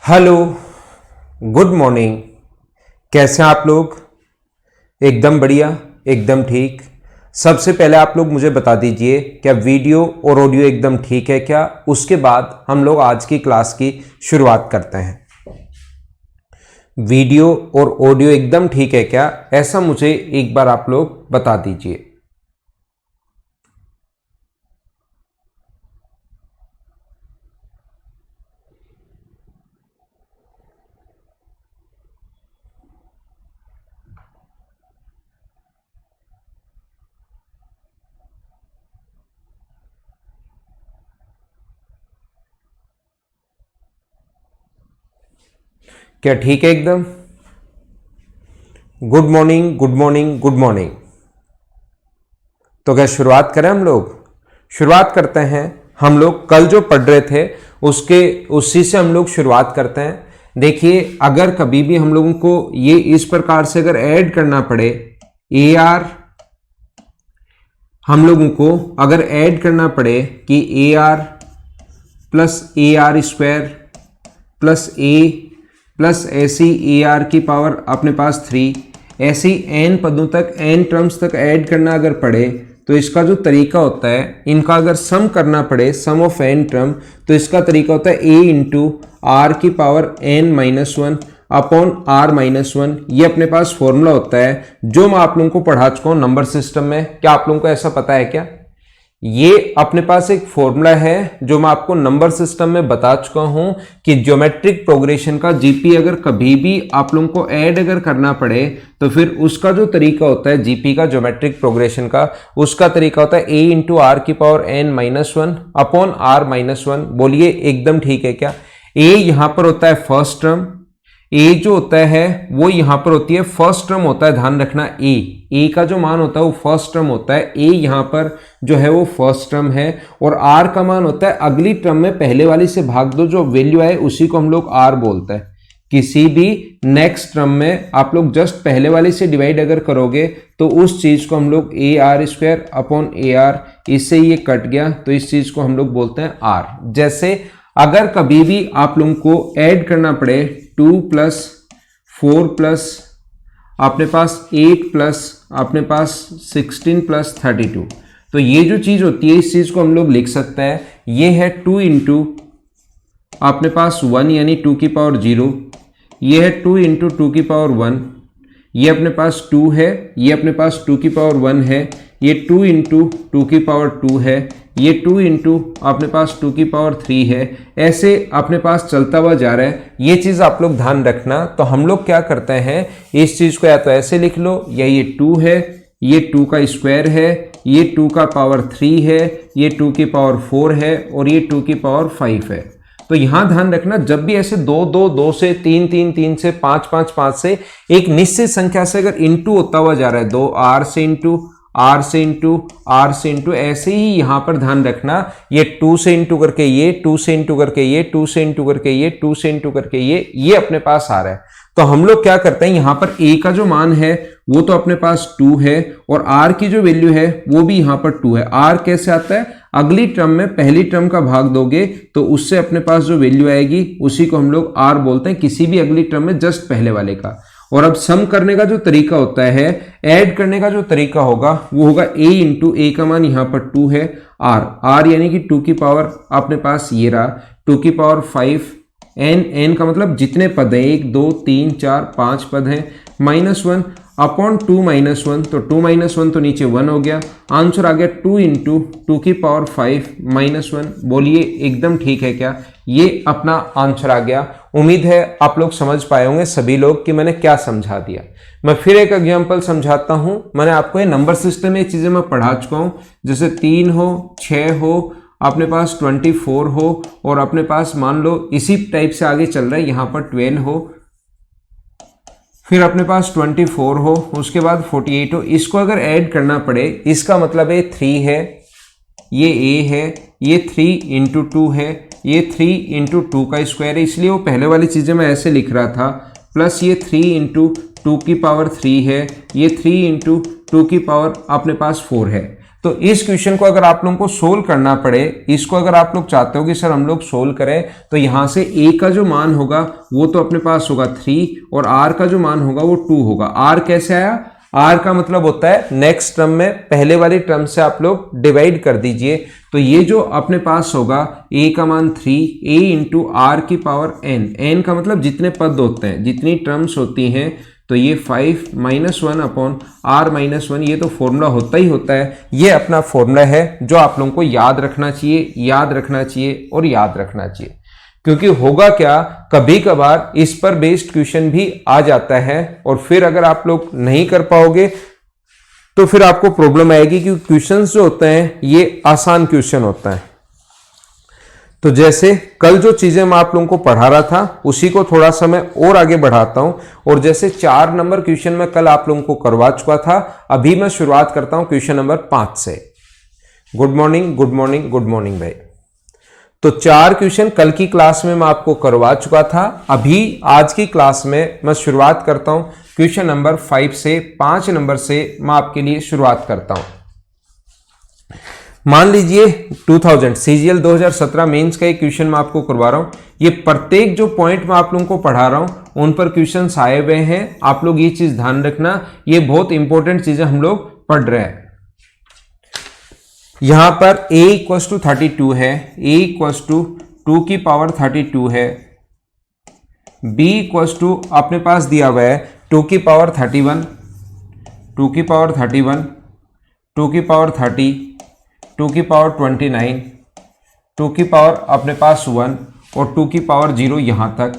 Hello, good morning. कैसे हैं आप लोग? एकदम बढ़िया, एकदम ठीक। सबसे पहले आप लोग मुझे बता दीजिए क्या वीडियो और ऑडियो एकदम ठीक है क्या? उसके बाद हम लोग आज की क्लास की शुरुआत करते हैं। वीडियो और ऑडियो एकदम ठीक है क्या, ऐसा मुझे एक बार आप लोग बता दीजिए। क्या ठीक है एकदम? Good morning, good morning, good morning. तो क्या शुरुआत करें हम लोग? शुरुआत करते हैं। हम लोग कल जो पढ़ रहे थे उसी से हम लोग शुरुआत करते हैं। देखिए, अगर कभी भी हम लोगों को ये इस प्रकार से अगर ऐड करना पड़े, ए आर, हम लोगों को अगर ऐड करना पड़े कि A R plus A R square plus A plus ऐसी ए आर की पावर अपने पास 3, ऐसी एन पदों तक, एन टर्म्स तक ऐड करना अगर पड़े, तो इसका जो तरीका होता है, इनका अगर सम करना पड़े, सम ऑफ एन टर्म, तो इसका तरीका होता है ए इंटू आर की power n minus 1 upon r minus 1। ये अपने पास फॉर्मूला होता है जो मैं आप लोगों को पढ़ा चुका हूं नंबर सिस्टम में। क्या आप लोगों को ऐसा पता है क्या? ये अपने पास एक फॉर्मूला है जो मैं आपको नंबर सिस्टम में बता चुका हूं कि ज्योमेट्रिक प्रोग्रेशन का जीपी अगर कभी भी आप लोगों को ऐड अगर करना पड़े, तो फिर उसका जो तरीका होता है जीपी का, ज्योमेट्रिक प्रोग्रेशन का, उसका तरीका होता है ए इंटू आर की power n minus 1 upon r minus 1। बोलिए एकदम ठीक है क्या? ए यहां पर होता है फर्स्ट टर्म, ए जो होता है वो यहां पर होती है फर्स्ट टर्म होता है, ध्यान रखना। ए का जो मान होता है वो फर्स्ट टर्म होता है, ए यहां पर जो है वो फर्स्ट टर्म है। और आर का मान होता है अगली टर्म में पहले वाली से भाग दो, जो वैल्यू आए उसी को हम लोग आर बोलते हैं। किसी भी नेक्स्ट टर्म में आप लोग जस्ट पहले वाली से डिवाइड अगर करोगे तो उस चीज को हम लोग A R square upon A R, इससे ये कट गया तो इस चीज को हम लोग बोलते हैं आर। जैसे अगर कभी भी आप लोगों को ऐड करना पड़े 2 प्लस 4 प्लस अपने पास 8 प्लस अपने पास 16 प्लस 32, तो ये जो चीज होती है इस चीज को हम लोग लिख सकते हैं, ये है 2 इंटू अपने पास 1 यानी 2 की पावर 0, ये है 2 इंटू 2 की पावर 1, ये अपने पास 2 है, ये अपने पास 2 की पावर 1 है, ये 2 इंटू 2 की पावर 2 है, ये 2 इंटू अपने पास 2 की पावर 3 है। ऐसे अपने पास चलता हुआ जा रहा है। ये चीज आप लोग ध्यान रखना। तो हम लोग क्या करते हैं, इस चीज को या तो ऐसे लिख लो, या ये 2 है, ये 2 का स्क्वायर है, ये 2 का पावर 3 है, ये 2 की पावर 4 है और ये 2 की पावर 5 है। तो यहां ध्यान रखना, जब भी ऐसे 2 2 2 से 3 3 3 से 5 5 5 से एक निश्चित संख्या से अगर इंटू होता हुआ जा रहा है, 2 आर से इंटू आर से इंटू आर से इंटू, ऐसे ही यहां पर ध्यान रखना, ये 2 से इंटू करके ये, 2 से इंटू करके ये, 2 से इंटू करके ये, 2 से इंटू करके ये अपने पास आ रहा है। तो हम लोग क्या करते हैं, यहां पर ए का जो मान है वो तो अपने पास 2 है और आर की जो वैल्यू है वो भी यहां पर 2 है। आर कैसे आता है, अगली टर्म में पहली टर्म का भाग दोगे तो उससे अपने पास जो वैल्यू आएगी उसी को हम लोग आर बोलते हैं, किसी भी अगली टर्म में जस्ट पहले वाले का। और अब सम करने का जो तरीका होता है, ऐड करने का जो तरीका होगा वो होगा ए इंटू ए का मान यहां पर 2 है, आर यानी कि 2 की पावर अपने पास ये रहा 2 की पावर 5, एन का मतलब जितने पद हैं, 1 2 3 4 5 पद हैं, माइनस 1 अपॉन 2 माइनस 1, तो 2 माइनस 1 तो नीचे 1 हो गया। आंसर आ गया 2 इंटू 2 की पावर 5 माइनस 1। बोलिए एकदम ठीक है क्या? ये अपना आंसर आ गया। उम्मीद है आप लोग समझ पाए होंगे सभी लोग कि मैंने क्या समझा दिया। मैं फिर एक एग्जांपल समझाता हूं। मैंने आपको ये नंबर सिस्टम में चीजें मैं पढ़ा चुका हूं, जैसे 3 हो, 6 हो, अपने पास 24 हो और अपने पास मान लो इसी टाइप से आगे चल रहा है, यहां पर 12 हो, फिर अपने पास 24 हो, उसके बाद 48 हो। इसको अगर ऐड करना पड़े, इसका मतलब ये 3 है, ये ए है, ये 3 इंटू 2 है, ये 3 इंटू 2 का स्क्वायर है, इसलिए वो पहले वाली चीजें मैं ऐसे लिख रहा था, प्लस ये 3 इंटू 2 की पावर 3 है, ये 3 इंटू 2 की पावर अपने पास 4 है। तो इस क्वेश्चन को अगर आप लोगों को सोल्व करना पड़े, इसको अगर आप लोग चाहते हो कि सर हम लोग सोल्व करें, तो यहां से a का जो मान होगा वो तो अपने पास होगा 3 और r का जो मान होगा वो 2 होगा। r कैसे आया? r का मतलब होता है नेक्स्ट टर्म में पहले वाली टर्म से आप लोग डिवाइड कर दीजिए, तो ये जो अपने पास होगा a का मान 3 a इंटू आर की पावर n का मतलब जितने पद होते हैं, जितनी टर्म्स होती हैं, तो ये 5 माइनस 1 अपॉन r माइनस 1, ये तो फॉर्मूला होता ही होता है। ये अपना फॉर्मूला है जो आप लोगों को याद रखना चाहिए, याद रखना चाहिए और याद रखना चाहिए, क्योंकि होगा क्या, कभी कभार इस पर बेस्ड क्वेश्चन भी आ जाता है और फिर अगर आप लोग नहीं कर पाओगे तो फिर आपको प्रॉब्लम आएगी, क्योंकि क्वेश्चंस जो होते हैं ये आसान क्वेश्चन होता है। तो जैसे कल जो चीजें मैं आप लोगों को पढ़ा रहा था उसी को थोड़ा सा मैं और आगे बढ़ाता हूं, और जैसे 4 नंबर क्वेश्चन मैं कल आप लोगों को करवा चुका था, अभी मैं शुरुआत करता हूं क्वेश्चन नंबर 5 से। Good morning, good morning, good morning भाई। तो 4 क्वेश्चन कल की क्लास में मैं आपको करवा चुका था, अभी आज की क्लास में मैं शुरुआत करता हूं क्वेश्चन नंबर 5 से। 5 नंबर से मैं आपके लिए शुरुआत करता हूं। मान लीजिए 2000 CGL 2017 मेंस का एक क्वेश्चन मैं आपको करवा रहा हूं। ये प्रत्येक जो पॉइंट मैं आप लोगों को पढ़ा रहा हूं उन पर क्वेश्चंस आए हुए हैं, आप लोग ये चीज ध्यान रखना, ये बहुत इंपॉर्टेंट चीजें हम लोग पढ़ रहे हैं। यहां पर a इक्वल टू 32 है, a इक्वल टू 2 की पावर 32 है, b इक्वल टू अपने पास दिया हुआ है 2 की पावर 31, 2 की पावर 31, 2 की पावर 30, 2 की पावर 29, 2 की पावर अपने पास 1 और 2 की पावर 0 यहां तक,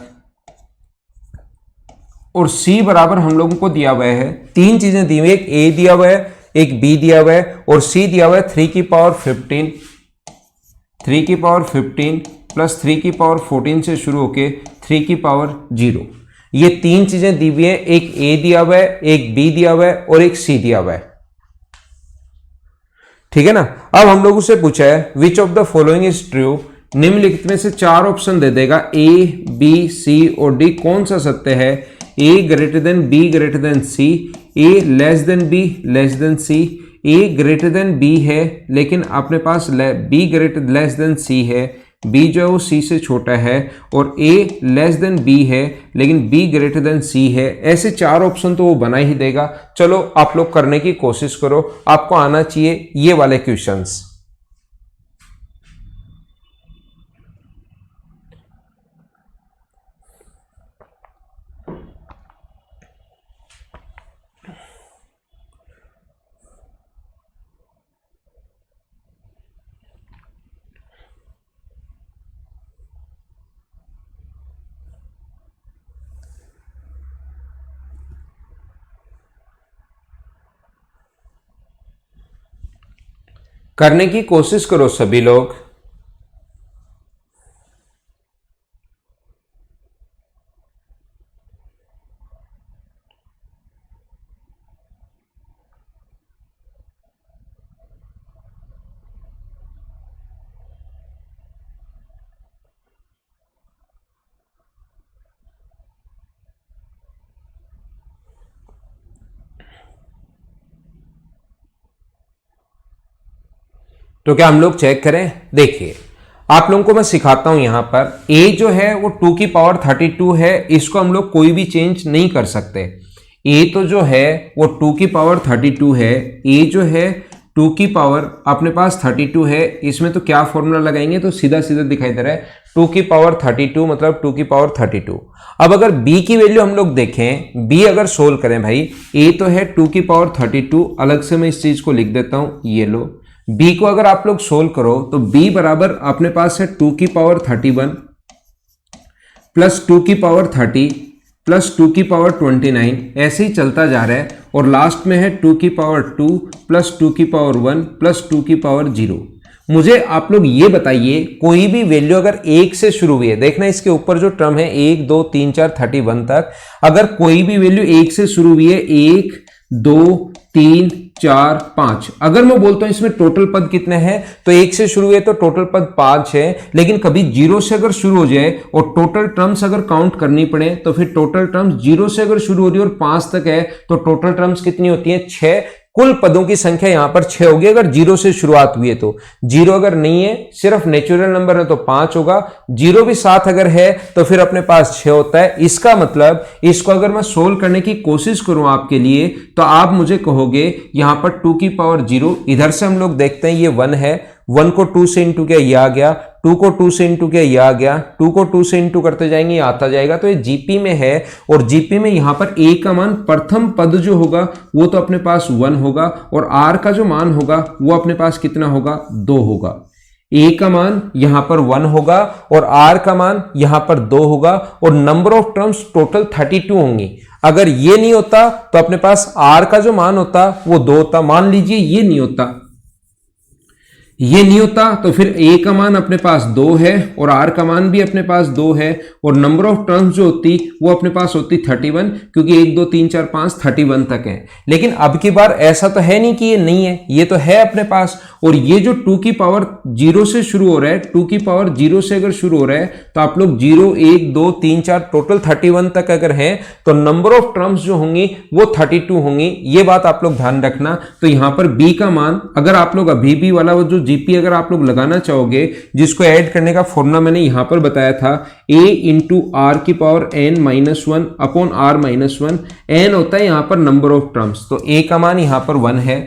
और c बराबर हम लोगों को दिया हुआ है, 3 चीजें दी हुई है, एक a दिया हुआ है, एक b दिया हुआ है और c दिया हुआ है 3 की पावर 15, 3 की पावर 15 प्लस 3 की पावर 14 से शुरू होके 3 की पावर 0। ये 3 चीजें दी हुई है, एक a दिया हुआ है, एक b दिया हुआ है और एक c दिया हुआ है। ठीक है ना। अब हम लोग उससे पूछा है which of the following is true, निम्नलिखित में से 4 ऑप्शन दे देगा, a, b, c और d, कौन सा सत्य है? a greater than b greater than c, a less than b less than c, a greater than b है लेकिन अपने पास b greater less than c है, b जो है वो c से छोटा है, और a लेस देन b है लेकिन b ग्रेटर देन c है। ऐसे 4 ऑप्शन तो वो बना ही देगा। चलो आप लोग करने की कोशिश करो, आपको आना चाहिए ये वाले क्वेश्चंस। करने की कोशिश करो सभी लोग। तो क्या हम लोग चेक करें? देखिए आप लोगों को मैं सिखाता हूं, यहां पर a जो है वो 2 की पावर 32 है, इसको हम लोग कोई भी चेंज नहीं कर सकते। a तो जो है वो 2 की पावर 32 है, a जो है 2 की पावर अपने पास 32 है, इसमें तो क्या फॉर्मूला लगाएंगे तो सीधा सीधा दिखाई दे रहा है 2 की पावर 32 मतलब 2 की पावर 32। अब अगर b की वैल्यू हम लोग देखें, b अगर सोल्व करें भाई, a तो है 2 की पावर 32, अलग से मैं इस चीज को लिख देता हूं, ये लो। b को अगर आप लोग सोल्व करो तो b बराबर अपने पास है 2 की पावर 31 प्लस 2 की पावर 30 प्लस 2 की पावर 29, ऐसे ही चलता जा रहा है, और लास्ट में है 2 की पावर 2 प्लस 2 की पावर 1 प्लस 2 की पावर 0। मुझे आप लोग ये बताइए, कोई भी वैल्यू अगर 1 से शुरू हुई है, देखना इसके ऊपर जो टर्म है 1 2 3 4 31 तक, अगर कोई भी वैल्यू 1 से शुरू हुई है, 1 2 3 4 5। अगर मैं बोलता हूं इसमें टोटल पद कितने हैं तो 1 से शुरू है तो टोटल पद 5 है, लेकिन कभी 0 से अगर शुरू हो जाए और टोटल टर्म्स अगर काउंट करनी पड़े तो फिर टोटल टर्म्स 0 से अगर शुरू हो रही है और 5 तक है तो टोटल टर्म्स कितनी होती है 6। कुल पदों की संख्या यहां पर 6 होगी अगर 0 से शुरुआत हुई है तो। 0 अगर नहीं है, सिर्फ नेचुरल नंबर है तो 5 होगा। 0 भी साथ अगर है तो फिर अपने पास 6 होता है। इसका मतलब इसको अगर मैं सोल्व करने की कोशिश करूं आपके लिए तो आप मुझे कहोगे यहां पर 2 की पावर 0, इधर से हम लोग देखते हैं ये 1 है, 1 को 2 से इंटू किया ये आ गया, 2 को 2 से इंटू किया ये आ गया, 2 को 2 से इंटू करते जाएंगे ये आता जाएगा। तो ये जीपी में है और जीपी में यहां पर ए का मान प्रथम पद जो होगा वो तो अपने पास 1 होगा और आर का जो मान होगा वो अपने पास कितना होगा 2 होगा। ए का मान यहां पर 1 होगा और आर का मान यहां पर 2 होगा और नंबर ऑफ टर्म्स टोटल 32 होंगी। अगर ये नहीं होता तो अपने पास आर का जो मान होता वो 2 होता। मान लीजिए ये नहीं होता, ये नहीं होता तो फिर ए का मान अपने पास 2 है और आर का मान भी अपने पास 2 है और नंबर ऑफ टर्म्स जो होती वो अपने पास होती 31, क्योंकि 1 2 3 4 5 31 तक है। लेकिन अब की बार ऐसा तो है नहीं कि ये नहीं है, ये तो है अपने पास। और ये जो 2 की पावर 0 से शुरू हो रहा है, 2 की पावर 0 से अगर शुरू हो रहा है तो आप लोग 0 1 2 3 4 टोटल 31 तक अगर है तो नंबर ऑफ टर्म्स जो होंगी वो 32 होंगी। ये बात आप लोग ध्यान रखना। तो यहां पर बी का मान अगर आप लोग अभी भी वाला वो जो जीपी अगर आप लोग लगाना चाहोगे, जिसको ऐड करने का फॉर्मूला मैंने यहां पर बताया था, a इंटू आर की power n minus 1 upon r minus 1, n होता है यहां पर नंबर ऑफ टर्म्स। तो a का मान यहां पर 1 है,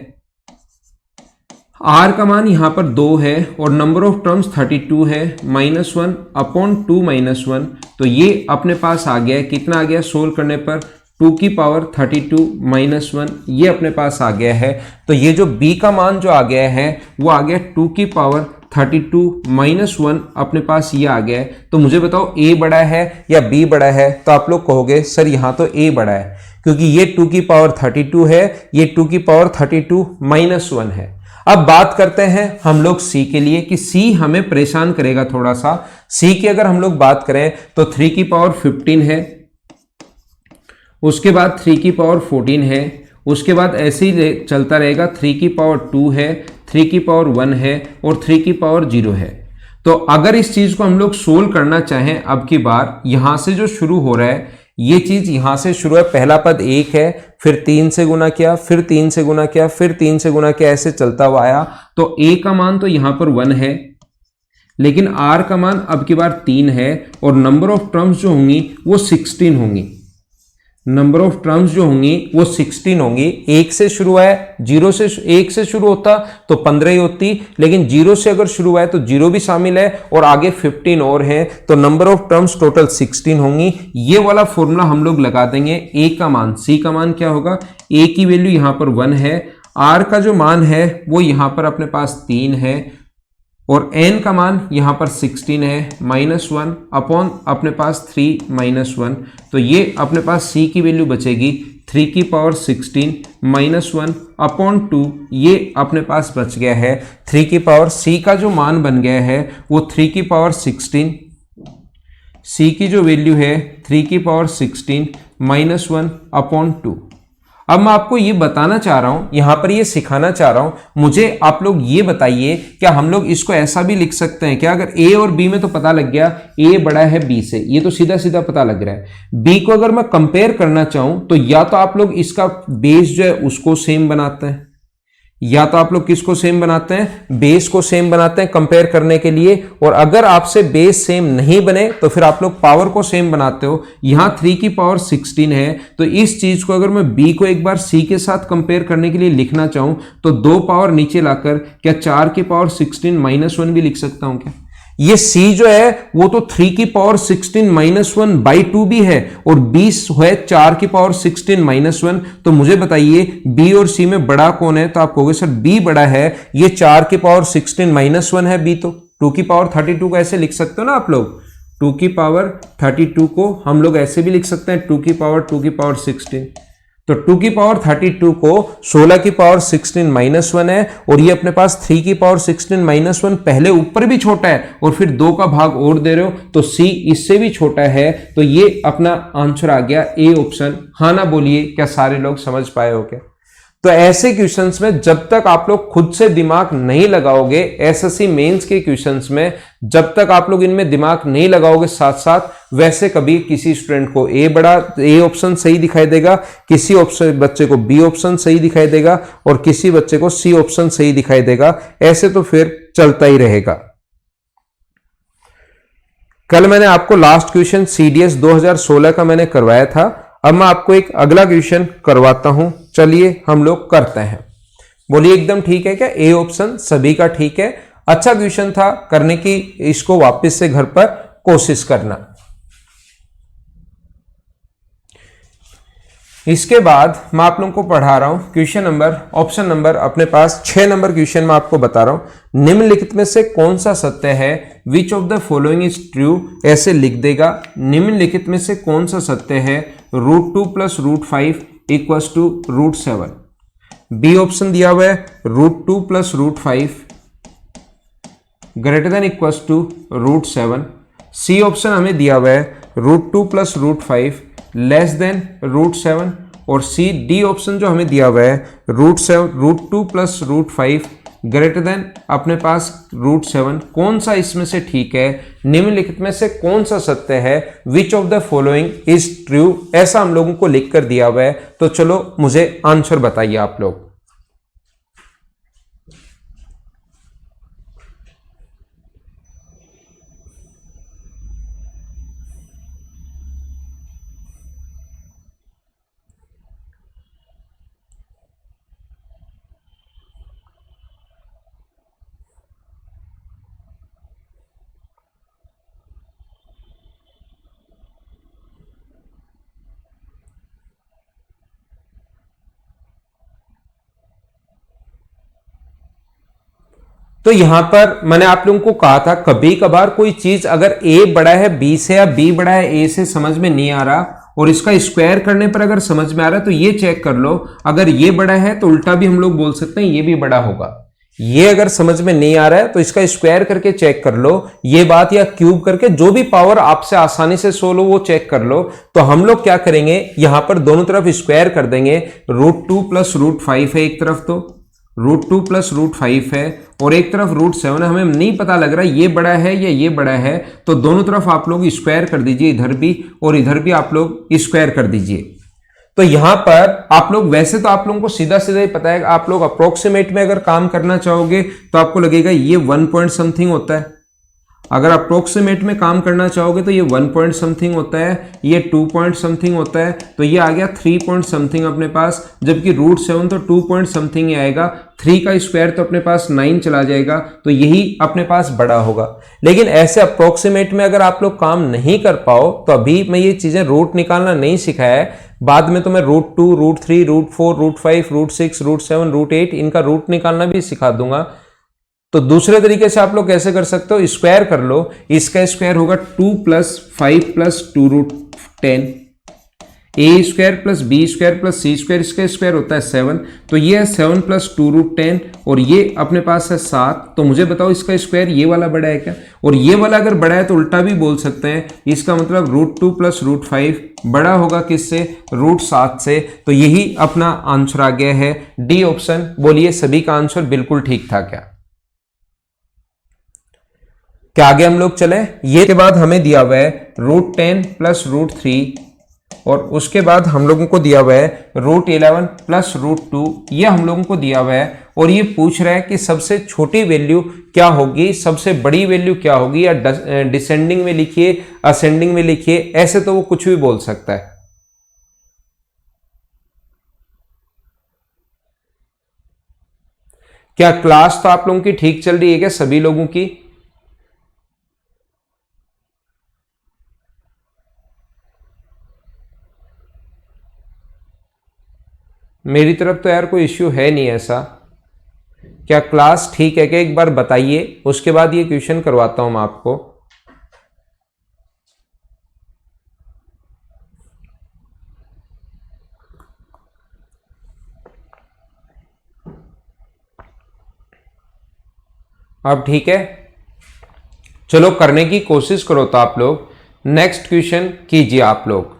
r का मान यहां पर 2 है और नंबर ऑफ टर्म्स 32 है, माइनस 1 अपॉन 2 माइनस 1। तो ये अपने पास आ गया है, कितना आ गया सोल्व करने पर 2 की पावर 32 माइनस 1, ये अपने पास आ गया है। तो ये जो b का मान जो आ गया है वो आ गया 2 की पावर 32 माइनस 1, अपने पास ये आ गया है। तो मुझे बताओ a बड़ा है या b बड़ा है? तो आप लोग कहोगे सर यहाँ तो a बड़ा है, क्योंकि ये 2 की पावर 32 है, ये 2 की पावर 32 माइनस 1 है। अब बात करते हैं हम लोग c के लिए कि c हमें परेशान करेगा थोड़ा सा। c की अगर हम लोग बात करें तो 3 की पावर 15 है, उसके बाद 3 की पावर 14 है, उसके बाद ऐसे ही चलता रहेगा, 3 की पावर 2 है, 3 की पावर 1 है और 3 की पावर 0 है। तो अगर इस चीज को हम लोग सोल्व करना चाहें, अब की बार यहां से जो शुरू हो रहा है ये चीज यहां से शुरू है, पहला पद 1 है, फिर 3 से गुना किया, फिर 3 से गुना किया, फिर 3 से गुना किया, ऐसे चलता हुआ आया। तो a का मान तो यहां पर 1 है, लेकिन r का मान अब की बार 3 है और नंबर ऑफ टर्म्स जो होंगी वो 16 होंगी। नंबर ऑफ टर्म्स जो होंगी वो 16 होंगी। 1 से शुरू है, 0 से 1 से शुरू होता तो 15 ही होती, लेकिन 0 से अगर शुरू है तो 0 भी शामिल है और आगे 15 और है, तो नंबर ऑफ टर्म्स टोटल 16 होंगी। ये वाला फॉर्मूला हम लोग लगा देंगे। a का मान, c का मान क्या होगा, a की वैल्यू यहां पर 1 है, r का जो मान है वो यहां पर अपने पास 3 है और n का मान यहां पर 16 है, माइनस 1 अपॉन अपने पास 3 माइनस 1। तो ये अपने पास c की वैल्यू बचेगी 3 की पावर 16 माइनस 1 अपॉन 2, ये अपने पास बच गया है 3 की पावर। c का जो मान बन गया है वो 3 की पावर 16, c की जो वैल्यू है 3 की पावर 16 माइनस 1 अपॉन 2। अब मैं आपको ये बताना चाह रहा हूं, यहां पर ये सिखाना चाह रहा हूं, मुझे आप लोग ये बताइए क्या हम लोग इसको ऐसा भी लिख सकते हैं क्या? अगर a और b में तो पता लग गया a बड़ा है b से, ये तो सीधा सीधा पता लग रहा है। b को अगर मैं कंपेयर करना चाहूं तो या तो आप लोग इसका बेस जो है उसको सेम बनाते हैं, या तो आप लोग किसको सेम बनाते हैं, बेस को सेम बनाते हैं कंपेयर करने के लिए। और अगर आपसे बेस सेम नहीं बने तो फिर आप लोग पावर को सेम बनाते हो। यहां 3 की पावर 16 है, तो इस चीज को अगर मैं b को एक बार c के साथ कंपेयर करने के लिए लिखना चाहूं तो 2 पावर नीचे लाकर क्या 4 की पावर 16 माइनस 1 भी लिख सकता हूं क्या? ये c जो है वो तो 3 की पावर 16 माइनस 1 बाई 2 भी है और b है 4 की पावर 16 माइनस 1। तो मुझे बताइए b और c में बड़ा कौन है? तो आप कहोगे सर b बड़ा है, ये 4 की पावर 16 माइनस 1 है b, तो 2 की पावर 32 को ऐसे लिख सकते हो ना आप लोग। 2 की पावर 32 को हम लोग ऐसे भी लिख सकते हैं 2 की पावर 16। तो 2 की पावर 32 को 16 की पावर 16 माइनस 1 है और ये अपने पास 3 की पावर 16 माइनस 1 पहले ऊपर भी छोटा है और फिर 2 का भाग और दे रहे हो तो c इससे भी छोटा है। तो ये अपना आंसर आ गया ए ऑप्शन। हाँ ना बोलिए, क्या सारे लोग समझ पाए हो क्या? तो ऐसे क्वेश्चंस में जब तक आप लोग खुद से दिमाग नहीं लगाओगे, एसएससी मेंस के क्वेश्चंस में जब तक आप लोग इनमें दिमाग नहीं लगाओगे साथ साथ, वैसे कभी किसी स्टूडेंट को ए ऑप्शन सही दिखाई देगा, किसी बच्चे को बी ऑप्शन सही दिखाई देगा और किसी बच्चे को सी ऑप्शन सही दिखाई देगा। ऐसे तो फिर चलता ही रहेगा। कल मैंने आपको लास्ट क्वेश्चन सीडीएस 2016 का मैंने करवाया था। अब मैं आपको एक अगला क्वेश्चन करवाता हूं, चलिए हम लोग करते हैं। बोलिए एकदम ठीक है क्या? ए ऑप्शन सभी का ठीक है। अच्छा क्वेश्चन था करने की, इसको वापस से घर पर कोशिश करना। इसके बाद मैं आप लोगों को पढ़ा रहा हूं क्वेश्चन नंबर, ऑप्शन नंबर अपने पास 6 नंबर क्वेश्चन में आपको बता रहा हूं, निम्नलिखित में से कौन सा सत्य है? Which of the following is true, ऐसे लिख देगा। निम्नलिखित में से कौन सा सत्य है? √2 + √5 = √7। बी ऑप्शन दिया हुआ है √2 + √5 > √7। सी ऑप्शन हमें दिया हुआ है √2 + √5 < और सी डी ऑप्शन जो हमें दिया हुआ है √2 + √5 अपने पास √7। कौन सा इसमें से ठीक है? निम्नलिखित में से कौन सा सत्य है? Which of the following is true, ऐसा हम लोगों को लिख कर दिया हुआ है। तो चलो मुझे आंसर बताइए आप लोग। तो यहां पर मैंने आप लोगों को कहा था, कभी कभार कोई चीज अगर ए बड़ा है बी से या बी बड़ा है ए से समझ में नहीं आ रहा और इसका स्क्वायर करने पर अगर समझ में आ रहा है तो ये चेक कर लो। अगर ये बड़ा है तो उल्टा भी हम लोग बोल सकते हैं ये भी बड़ा होगा। ये अगर समझ में नहीं आ रहा है तो इसका स्क्वायर करके चेक कर लो ये बात, या क्यूब करके, जो भी पावर आपसे आसानी से सोल्व हो वो चेक कर लो। तो हम लोग क्या करेंगे, यहां पर दोनों तरफ स्क्वायर कर देंगे। √2 + √5 है एक तरफ, तो √2 + √5 है और एक तरफ √7 है। हमें नहीं पता लग रहा ये बड़ा है या ये बड़ा है, तो दोनों तरफ आप लोग स्क्वायर कर दीजिए, इधर भी और इधर भी आप लोग स्क्वायर कर दीजिए। तो यहां पर आप लोग, वैसे तो आप लोगों को सीधा सीधा ही पता है, आप लोग अप्रोक्सीमेट में अगर काम करना चाहोगे तो आपको लगेगा ये 1 पॉइंट समथिंग होता है। अगर अप्रोक्सीमेट में काम करना चाहोगे तो ये 1 पॉइंट समथिंग होता है, ये 2 पॉइंट समथिंग होता है, तो ये आ गया 3 पॉइंट समथिंग अपने पास। जबकि √7 तो 2 पॉइंट समथिंग ही आएगा, 3 का स्क्वायर तो अपने पास 9 चला जाएगा, तो यही अपने पास बड़ा होगा। लेकिन ऐसे अप्रोक्सीमेट में अगर आप लोग काम नहीं कर पाओ तो अभी मैं ये चीजें रूट निकालना नहीं सिखाया है, बाद में तो मैं √2, √3, √4, √5, √6, √7, √8 इनका रूट निकालना भी सिखा दूंगा। तो दूसरे तरीके से आप लोग कैसे कर सकते हो, स्क्वायर कर लो। इसका स्क्वायर होगा 2 + 5 + 2√10, a² + b² + c², इसका स्क्वायर होता है 7, तो ये है 7 + 2√10 और ये अपने पास है 7। तो मुझे बताओ इसका स्क्वायर ये वाला बड़ा है क्या? और ये वाला अगर बड़ा है तो उल्टा भी बोल सकते हैं, इसका मतलब √2 + √5 बड़ा होगा किससे? √7 से। तो यही अपना आंसर आ गया है डी ऑप्शन। बोलिए सभी का आंसर बिल्कुल ठीक था क्या आगे हम लोग चले? ये के बाद हमें दिया हुआ है √10 + √3 और उसके बाद हम लोगों को दिया हुआ है √11 + √2, ये हम लोगों को दिया हुआ है। और ये पूछ रहा है कि सबसे छोटी वैल्यू क्या होगी, सबसे बड़ी वैल्यू क्या होगी, या डिसेंडिंग में लिखिए, असेंडिंग में लिखिए, ऐसे तो वो कुछ भी बोल सकता है। क्या क्लास तो आप लोगों की ठीक चल रही है क्या सभी लोगों की? मेरी तरफ तो यार कोई इश्यू है नहीं ऐसा। क्या क्लास ठीक है क्या, एक बार बताइए, उसके बाद ये क्वेश्चन करवाता हूं मैं आपको। अब ठीक है, चलो करने की कोशिश करो। तो आप लोग नेक्स्ट क्वेश्चन कीजिए आप लोग।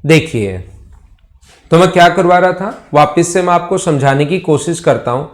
देखिए, तो मैं क्या करवा रहा था, वापस से मैं आपको समझाने की कोशिश करता हूं।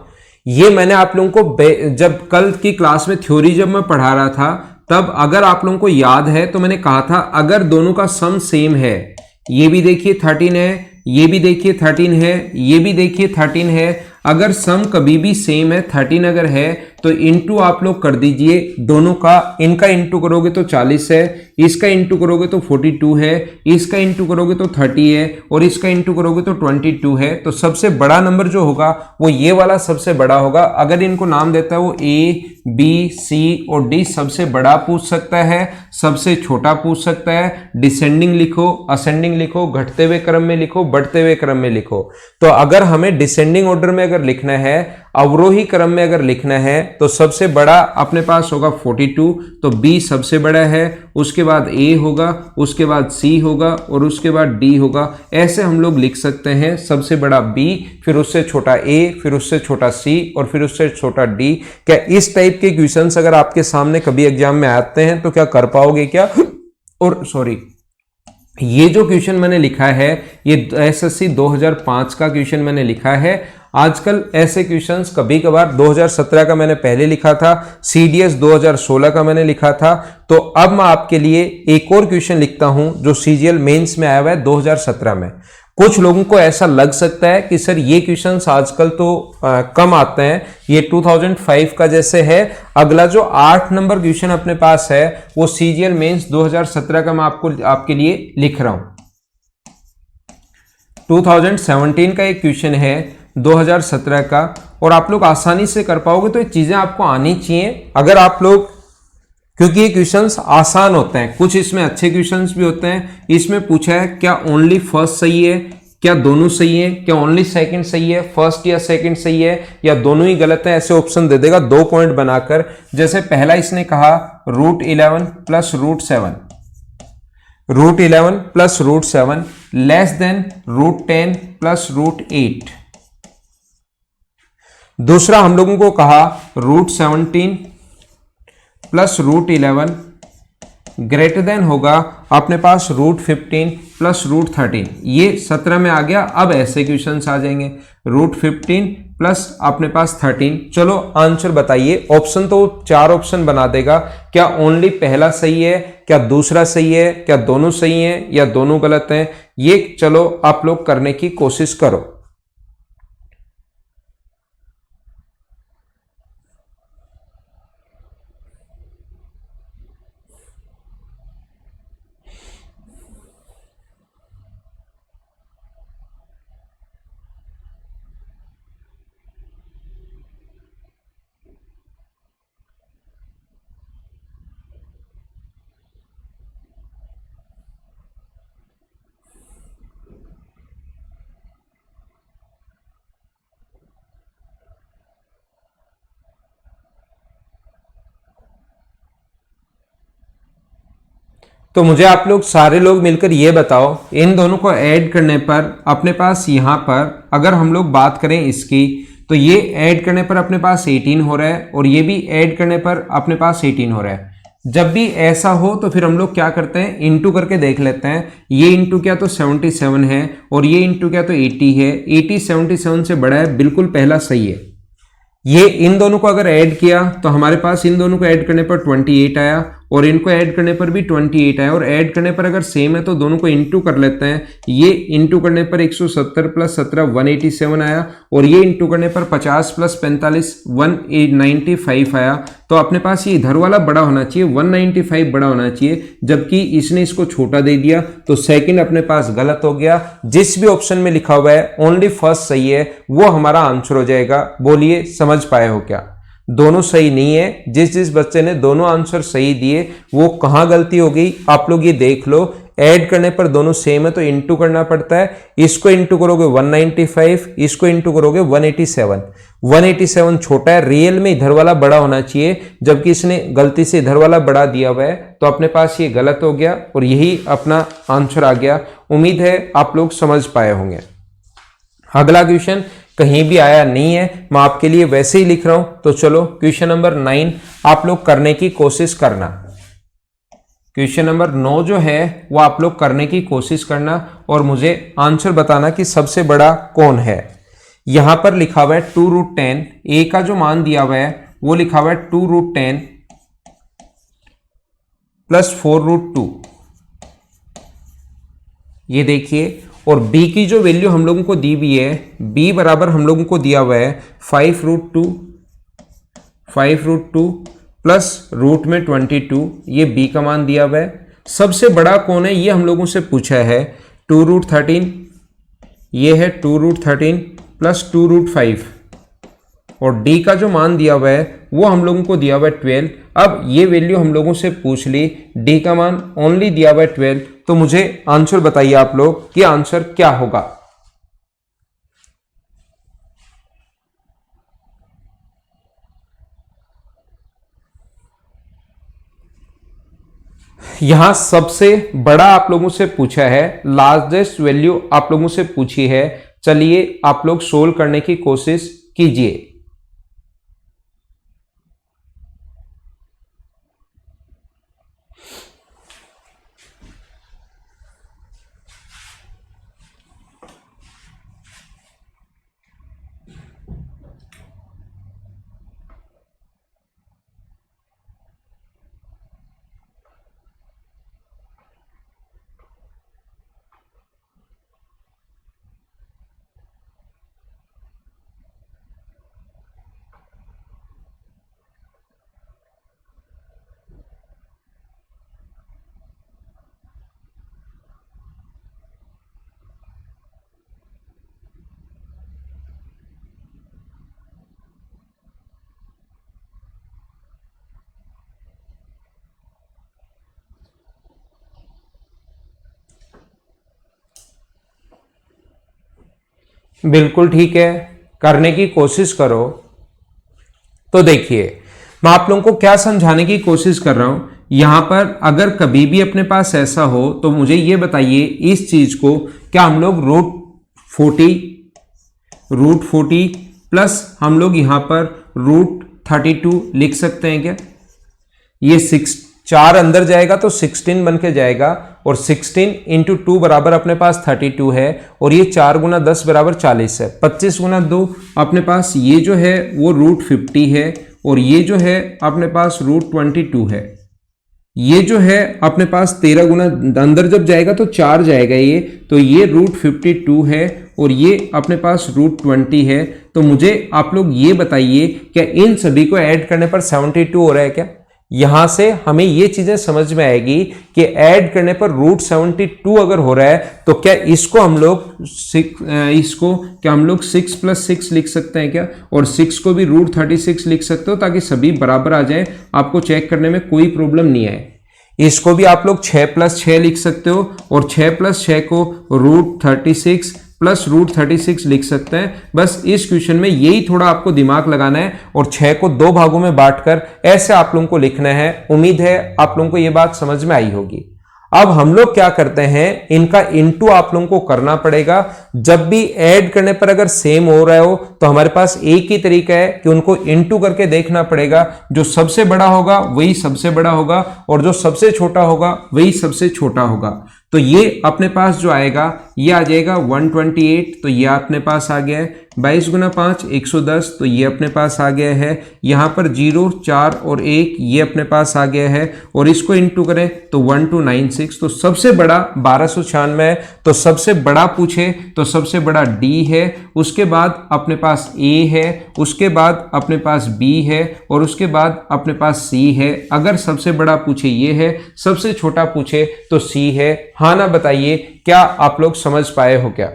ये मैंने आप लोगों को जब कल की क्लास में थ्योरी जब मैं पढ़ा रहा था, तब अगर आप लोगों को याद है तो मैंने कहा था अगर दोनों का सम सेम है, ये भी देखिए 13 है, ये भी देखिए 13 है, ये भी देखिए 13 है, अगर सम कभी भी सेम है 13 अगर है तो इनटू आप लोग कर दीजिए दोनों का, इनका इनटू करोगे तो 40 है, इसका इनटू करोगे तो 42 है, इसका इनटू करोगे तो 30 है और इसका इनटू करोगे तो 22 है। तो सबसे बड़ा नंबर जो होगा वो ये वाला सबसे बड़ा होगा। अगर इनको नाम देता है वो ए बी सी और डी, सबसे बड़ा पूछ सकता है, सबसे छोटा पूछ सकता है, डिसेंडिंग लिखो, असेंडिंग लिखो, घटते हुए क्रम में लिखो, बढ़ते हुए क्रम में लिखो। तो अगर हमें डिसेंडिंग ऑर्डर में अगर लिखना है, अवरोही क्रम में अगर लिखना है, तो सबसे बड़ा अपने पास होगा 42, तो बी सबसे बड़ा है, उसके बाद ए होगा, उसके बाद सी होगा और उसके बाद डी होगा। ऐसे हम लोग लिख सकते हैं, सबसे बड़ा बी, फिर उससे छोटा ए, फिर उससे छोटा सी और फिर उससे छोटा डी। क्या इस टाइप के क्वेश्चंस अगर आपके सामने कभी एग्जाम में आते हैं तो क्या कर पाओगे क्या? और सॉरी, ये जो क्वेश्चन मैंने लिखा है ये एसएससी 2005 का क्वेश्चन मैंने लिखा है। आजकल ऐसे क्वेश्चंस कभी कभार 2017 का मैंने पहले लिखा था, सीडीएस 2016 का मैंने लिखा था। तो अब मैं आपके लिए एक और क्वेश्चन लिखता हूं जो सीजीएल मेंस में आया हुआ है 2017 में। कुछ लोगों को ऐसा लग सकता है कि सर ये क्वेश्चंस आजकल तो कम आते हैं, ये 2005 का जैसे है। अगला जो 8 नंबर क्वेश्चन अपने पास है वो सीजीएल मेंस 2017 का मैं आपके लिए लिख रहा हूं। 2017 का एक क्वेश्चन है 2017 का, और आप लोग आसानी से कर पाओगे। तो ये चीजें आपको आनी चाहिए अगर आप लोग, क्योंकि ये क्वेश्चंस आसान होते हैं, कुछ इसमें अच्छे क्वेश्चंस भी होते हैं। इसमें पूछा है क्या ओनली फर्स्ट सही है, क्या दोनों सही है, क्या ओनली सेकंड सही है, फर्स्ट या सेकंड सही है, या दोनों ही गलत है। ऐसे ऑप्शन दे देगा 2 पॉइंट बनाकर। जैसे पहला इसने कहा √11 plus √7, √11 plus √7 less than √10 plus √8। दूसरा हम लोगों को कहा √17 प्लस √11 ग्रेटर देन होगा अपने पास √15 प्लस √13। ये 17 में आ गया। अब ऐसे क्वेश्चंस आ जाएंगे √15 प्लस अपने पास 13। चलो आंसर बताइए। ऑप्शन तो 4 ऑप्शन बना देगा। क्या ओनली पहला सही है, क्या दूसरा सही है, क्या दोनों सही है, या दोनों गलत हैं? ये चलो आप लोग करने की कोशिश करो। तो मुझे आप लोग सारे लोग मिलकर ये बताओ, इन दोनों को ऐड करने पर अपने पास यहाँ पर अगर हम लोग बात करें इसकी, तो ये ऐड करने पर अपने पास 18 हो रहा है और ये भी ऐड करने पर अपने पास 18 हो रहा है। जब भी ऐसा हो तो फिर हम लोग क्या करते हैं, इंटू करके देख लेते हैं। ये इंटू क्या तो 77 है और ये इंटू क्या तो 80 है। 80 77 से बड़ा है, बिल्कुल पहला सही है। ये इन दोनों को अगर ऐड किया तो हमारे पास इन दोनों को ऐड करने पर 28 आया और इनको ऐड करने पर भी 28 आया। और ऐड करने पर अगर सेम है तो दोनों को इंटू कर लेते हैं। ये इंटू करने पर 170 प्लस 17 187 आया और ये इंटू करने पर 50 प्लस 45 195 आया। तो अपने पास ये इधर वाला बड़ा होना चाहिए, 195 बड़ा होना चाहिए, जबकि इसने इसको छोटा दे दिया। तो सेकंड अपने पास गलत हो गया। जिस भी ऑप्शन में लिखा हुआ है ओनली फर्स्ट सही है, वो हमारा आंसर हो जाएगा। बोलिए समझ पाए हो क्या? दोनों सही नहीं है। जिस बच्चे ने दोनों आंसर सही दिए वो कहां गलती हो गई आप लोग ये देख लो। ऐड करने पर दोनों सेम है तो इंटू करना पड़ता है। इसको इंटू करोगे 195, इसको इंटू करोगे 187। 187 छोटा है, रियल में इधर वाला बड़ा होना चाहिए, जबकि इसने गलती से इधर वाला बड़ा दिया हुआ है। तो अपने पास ये गलत हो गया और यही अपना आंसर आ गया। उम्मीद है आप लोग समझ पाए होंगे। अगला क्वेश्चन कहीं भी आया नहीं है, मैं आपके लिए वैसे ही लिख रहा हूं। तो चलो क्वेश्चन नंबर 9 आप लोग करने की कोशिश करना। क्वेश्चन नंबर 9 जो है वो आप लोग करने की कोशिश करना और मुझे आंसर बताना कि सबसे बड़ा कौन है। यहां पर लिखा हुआ है 2√10, ए का जो मान दिया हुआ है वो लिखा हुआ है 2√10 प्लस 4√2, ये देखिए। और b की जो वैल्यू हम लोगों को दी हुई है, b बराबर हम लोगों को दिया हुआ है 5√2 प्लस रूट में 22, ये b का मान दिया हुआ है। सबसे बड़ा कौन है ये हम लोगों से पूछा है 2√13, ये है 2√13 प्लस 2√5, और d का जो मान दिया हुआ है वो हम लोगों को दिया हुआ है 12। अब ये वैल्यू हम लोगों से पूछ ली, d का मान ओनली दिया हुआ है 12, तो मुझे आंसर बताइए आप लोग कि आंसर क्या होगा। यहां सबसे बड़ा आप लोगों से पूछा है, लार्जेस्ट वैल्यू आप लोगों से पूछी है। चलिए आप लोग सोल्व करने की कोशिश कीजिए। बिल्कुल ठीक है, करने की कोशिश करो। तो देखिए मैं आप लोगों को क्या समझाने की कोशिश कर रहा हूं, यहां पर अगर कभी भी अपने पास ऐसा हो तो मुझे ये बताइए इस चीज को क्या हम लोग √40 प्लस हम लोग यहां पर √32 लिख सकते हैं क्या? ये 4 अंदर जाएगा तो 16 बन के जाएगा, और 16 इंटू 2 बराबर अपने पास 32 है, और ये 4 गुना 10 बराबर 40 है। 25 गुना 2 अपने पास ये जो है वो √50 है, और ये जो है अपने पास √22 है। ये जो है अपने पास 13 गुना अंदर जब जाएगा तो 4 जाएगा ये, तो ये √52 है, और ये अपने पास √20 है। तो मुझे आप लोग ये बताइए क्या इन सभी को ऐड करने पर 72 हो रहा है क्या? यहां से हमें ये चीजें समझ में आएगी कि ऐड करने पर √72 अगर हो रहा है तो क्या इसको हम लोग 6 + 6 लिख सकते हैं क्या? और 6 को भी √36 लिख सकते हो ताकि सभी बराबर आ जाए, आपको चेक करने में कोई प्रॉब्लम नहीं आए। इसको भी आप लोग 6 + 6 लिख सकते हो, और 6 + 6 को √36 प्लस √36 लिख सकते हैं। बस इस क्वेश्चन में यही थोड़ा आपको दिमाग लगाना है, और 6 को 2 भागों में बांटकर ऐसे आप लोगों को लिखना है। उम्मीद है आप लोगों को यह बात समझ में आई होगी। अब हम लोग क्या करते हैं, इनका इनटू आप लोगों को करना पड़ेगा। जब भी ऐड करने पर अगर सेम हो रहा हो तो हमारे पास एक ही तरीका है कि उनको इनटू करके देखना पड़ेगा। जो सबसे बड़ा होगा वही सबसे बड़ा होगा, और जो सबसे छोटा होगा वही सबसे छोटा होगा। तो ये अपने पास जो आएगा ये आ जाएगा 128, तो ये अपने पास आ गया है। 22 गुना 5 110, तो ये अपने पास आ गया है। यहाँ पर 0 4 और 1 ये अपने पास आ गया है, और इसको इंटू करें तो 1296। तो सबसे बड़ा 1296 है, तो सबसे बड़ा पूछे तो सबसे बड़ा D है, उसके बाद अपने पास A है, उसके बाद अपने पास B है, और उसके बाद अपने पास C है। अगर सबसे बड़ा पूछे ये है, सबसे छोटा पूछे तो C है। हाँ ना बताइए, क्या आप लोग समझ पाए हो क्या?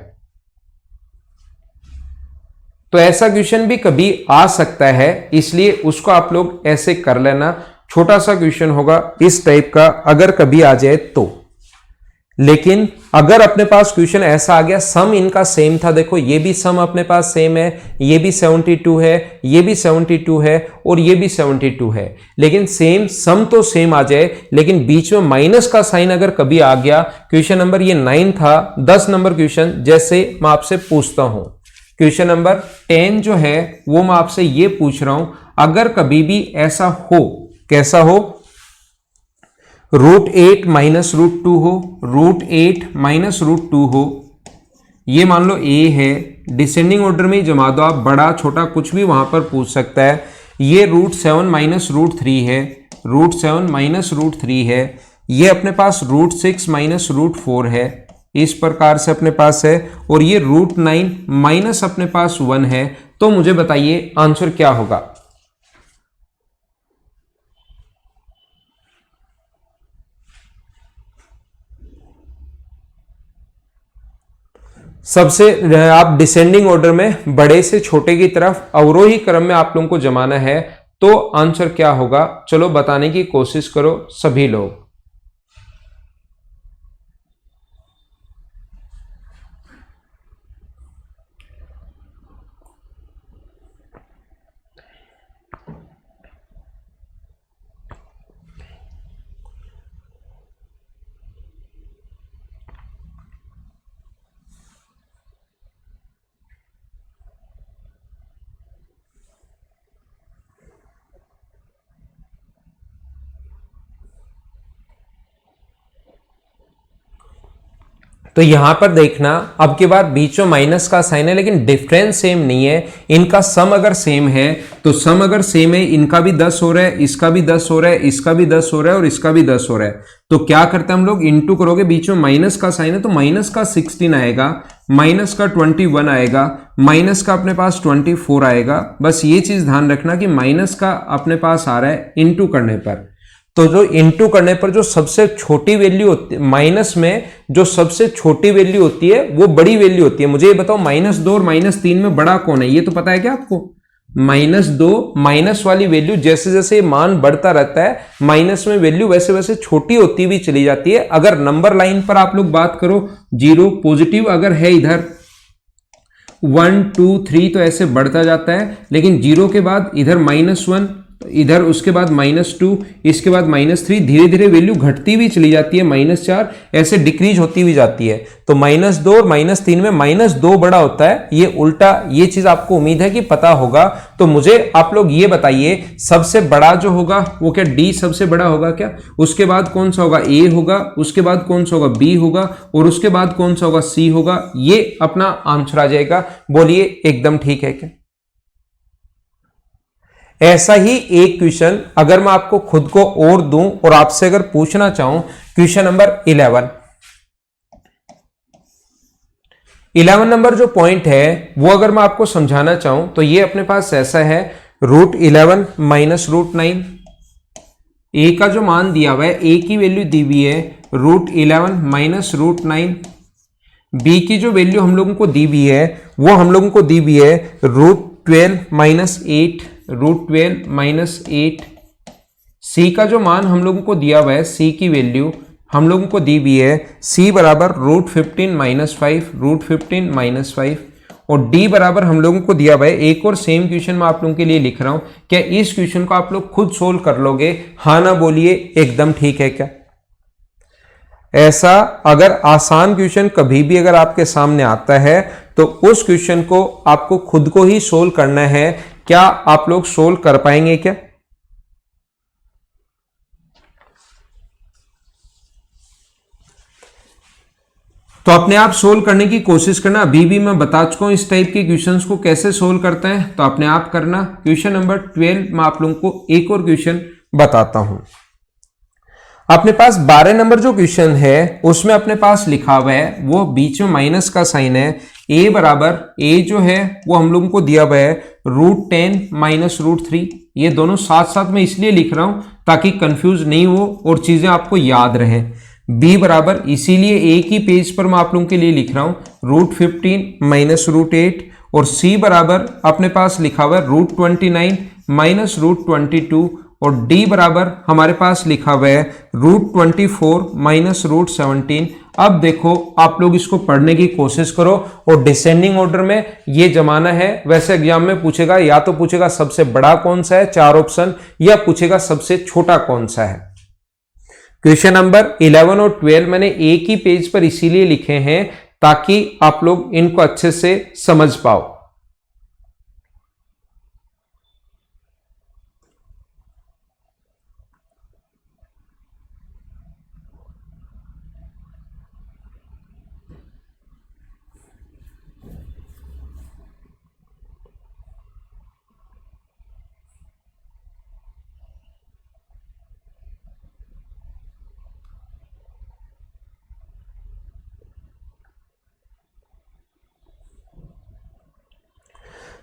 तो ऐसा क्वेश्चन भी कभी आ सकता है, इसलिए उसको आप लोग ऐसे कर लेना। छोटा सा क्वेश्चन होगा इस टाइप का, अगर कभी आ जाए तो। लेकिन अगर अपने पास क्वेश्चन ऐसा आ गया, सम इनका सेम था, देखो ये भी सम अपने पास सेम है, ये भी 72 है, ये भी 72 है, और ये भी 72 है, लेकिन सेम सम तो सेम आ जाए, लेकिन बीच में माइनस का साइन अगर कभी आ गया, क्वेश्चन नंबर ये 9 था, 10 नंबर क्वेश्चन जैसे मैं आपसे पूछता हूं, क्वेश्चन नंबर 10 जो है वो मैं आपसे ये पूछ रहा हूं, अगर कभी भी ऐसा हो, कैसा हो, √8 माइनस √2 हो, √8 माइनस √2 हो, ये मान लो a है, डिसेंडिंग ऑर्डर में ही जमा दो आप, बड़ा छोटा कुछ भी वहां पर पूछ सकता है। ये √7 माइनस √3 है, √7 माइनस √3 है, ये अपने पास √6 माइनस √4 है, इस प्रकार से अपने पास है, और ये √9 माइनस अपने पास 1 है। तो मुझे बताइए आंसर क्या होगा। सबसे आप डिसेंडिंग ऑर्डर में बड़े से छोटे की तरफ अवरोही क्रम में आप लोगों को जमाना है, तो आंसर क्या होगा चलो बताने की कोशिश करो सभी लोग। तो यहां पर देखना, अब की बार बीच में माइनस का साइन है लेकिन डिफरेंस सेम नहीं है। इनका सम अगर सेम है तो सम अगर सेम है, इनका भी 10 हो रहा है, इसका भी 10 हो रहा है, इसका भी 10 हो रहा है और इसका भी 10 हो रहा है, तो क्या करते हैं हम लोग, इंटू करोगे, बीच में माइनस का साइन है तो माइनस का 16 आएगा, माइनस का 21 आएगा, माइनस का अपने पास 24 आएगा। बस ये चीज ध्यान रखना कि माइनस का अपने पास आ रहा है इंटू करने पर, तो जो इंटू करने पर जो सबसे छोटी वैल्यू होती है, माइनस में जो सबसे छोटी वैल्यू होती है वो बड़ी वैल्यू होती है। मुझे ये बताओ -2 और -3 में बड़ा कौन है, ये तो पता है क्या आपको? -2 माइनस वाली वैल्यू जैसे जैसे मान बढ़ता रहता है माइनस में वैल्यू वैसे वैसे छोटी होती भी चली जाती है। अगर नंबर लाइन पर आप लोग बात करो, 0 पॉजिटिव अगर है इधर 1 2 3 तो ऐसे बढ़ता जाता है, लेकिन 0 के बाद इधर -1, इधर उसके बाद -2, इसके बाद -3, धीरे धीरे वैल्यू घटती भी चली जाती है, -4 ऐसे डिक्रीज होती भी जाती है। तो -2 और -3 में -2 बड़ा होता है, ये उल्टा, ये चीज आपको उम्मीद है कि पता होगा। तो मुझे आप लोग ये बताइए सबसे बड़ा जो होगा वो क्या D सबसे बड़ा होगा क्या? उसके बाद कौन सा होगा? A होगा, उसके बाद कौन सा होगा? B होगा, और उसके बाद कौन सा होगा? C होगा। ये अपना आंसर आ जाएगा। बोलिए एकदम ठीक है क्या? ऐसा ही एक क्वेश्चन अगर मैं आपको खुद को और दूं और आपसे अगर पूछना चाहूं, क्वेश्चन नंबर 11 नंबर जो पॉइंट है वो अगर मैं आपको समझाना चाहूं तो ये अपने पास ऐसा है, √11 माइनस √9, ए का जो मान दिया हुआ है, ए की वैल्यू दी हुई है √11 माइनस √9, बी की जो वैल्यू हम लोगों को दी हुई है वो हम लोगों को दी हुई है √12 माइनस 8, √12 माइनस 8, सी का जो मान हम लोगों को दिया हुआ है, सी की वैल्यू हम लोगों को दी हुई है सी बराबर √15 माइनस 5, √15 माइनस 5, और डी बराबर हम लोगों को दिया हुआ है। एक और सेम क्वेश्चन मैं आप लोगों के लिए लिख रहा हूं, क्या इस क्वेश्चन को आप लोग खुद सोल्व कर लोगे? हाँ ना बोलिए एकदम ठीक है क्या? ऐसा अगर आसान क्वेश्चन कभी भी अगर आपके सामने आता है तो उस क्वेश्चन को आपको खुद को ही सोल्व करना है। क्या आप लोग सोल्व कर पाएंगे क्या? तो अपने आप सोल्व करने की कोशिश करना। अभी भी मैं बता चुका हूं इस टाइप के क्वेश्चंस को कैसे सोल्व करते हैं, तो अपने आप करना। क्वेश्चन नंबर 12 मैं आप लोगों को एक और क्वेश्चन बताता हूं। अपने पास 12 नंबर जो क्वेश्चन है उसमें अपने पास लिखा हुआ है, वो बीच में माइनस का साइन है, a बराबर, a जो है वो हम लोगों को दिया हुआ है √10 माइनस √3। ये दोनों साथ साथ में इसलिए लिख रहा हूं ताकि कंफ्यूज नहीं हो और चीजें आपको याद रहें। b बराबर, इसीलिए एक ही पेज पर मैं आप लोगों के लिए लिख रहा हूं √15 माइनस √8, और c बराबर अपने पास लिखा हुआ है √29 माइनस √22, और d बराबर हमारे पास लिखा हुआ है √24 माइनस √17। अब देखो आप लोग इसको पढ़ने की कोशिश करो और डिसेंडिंग ऑर्डर में ये जमाना है। वैसे एग्जाम में पूछेगा, या तो पूछेगा सबसे बड़ा कौन सा है 4 ऑप्शन, या पूछेगा सबसे छोटा कौन सा है। क्वेश्चन नंबर 11 और 12 मैंने एक ही पेज पर इसीलिए लिखे हैं ताकि आप लोग इनको अच्छे से समझ पाओ।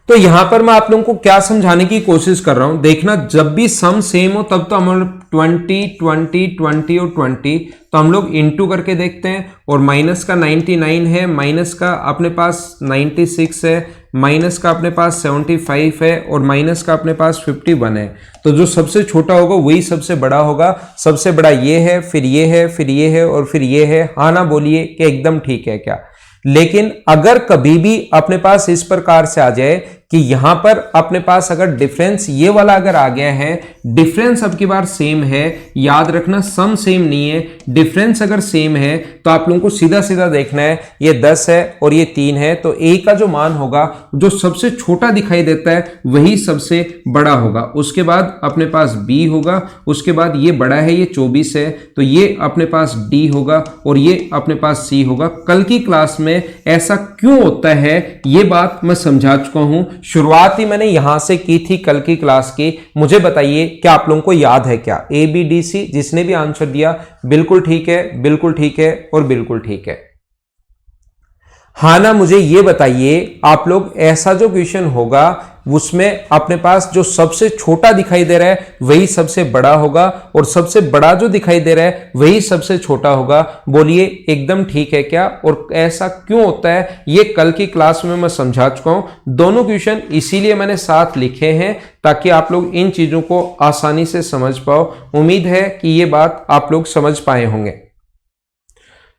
तो यहां पर मैं आप लोगों को क्या समझाने की कोशिश कर रहा हूं, देखना जब भी सम सेम हो तब तो हम 20 20 20 और 20 तो हम लोग इनटू करके देखते हैं, और माइनस का 99 है, माइनस का अपने पास 96 है, माइनस का अपने पास 75 है, और माइनस का अपने पास 51 है। तो जो सबसे छोटा होगा वही सबसे बड़ा होगा। सबसे बड़ा ये है, फिर ये है, फिर ये है, और फिर ये है। हाँ ना बोलिए कि एकदम ठीक है क्या। लेकिन अगर कभी भी अपने पास इस प्रकार से आ जाए कि यहां पर अपने पास अगर डिफरेंस ये वाला अगर आ गया है, डिफरेंस अब की बार सेम है, याद रखना सम सेम नहीं है, डिफरेंस अगर सेम है तो आप लोगों को सीधा सीधा देखना है ये 10 है और ये 3 है, तो ए का जो मान होगा जो सबसे छोटा दिखाई देता है वही सबसे बड़ा होगा। उसके बाद अपने पास बी होगा, उसके बाद ये बड़ा है, ये 24 है, तो ये अपने पास डी होगा, और ये अपने पास सी होगा। कल की क्लास में ऐसा क्यों होता है ये बात मैं समझा चुका हूं, शुरुआत ही मैंने यहां से की थी कल की क्लास की। मुझे बताइए क्या आप लोगों को याद है क्या? ए बी डी सी जिसने भी आंसर दिया बिल्कुल ठीक है, बिल्कुल ठीक है और बिल्कुल ठीक है। हाँ ना, मुझे ये बताइए आप लोग, ऐसा जो क्वेश्चन होगा उसमें अपने पास जो सबसे छोटा दिखाई दे रहा है वही सबसे बड़ा होगा, और सबसे बड़ा जो दिखाई दे रहा है वही सबसे छोटा होगा। बोलिए एकदम ठीक है क्या? और ऐसा क्यों होता है ये कल की क्लास में मैं समझा चुका हूं। दोनों क्वेश्चन इसीलिए मैंने साथ लिखे हैं ताकि आप लोग इन चीजों को आसानी से समझ पाओ। उम्मीद है कि ये बात आप लोग समझ पाए होंगे।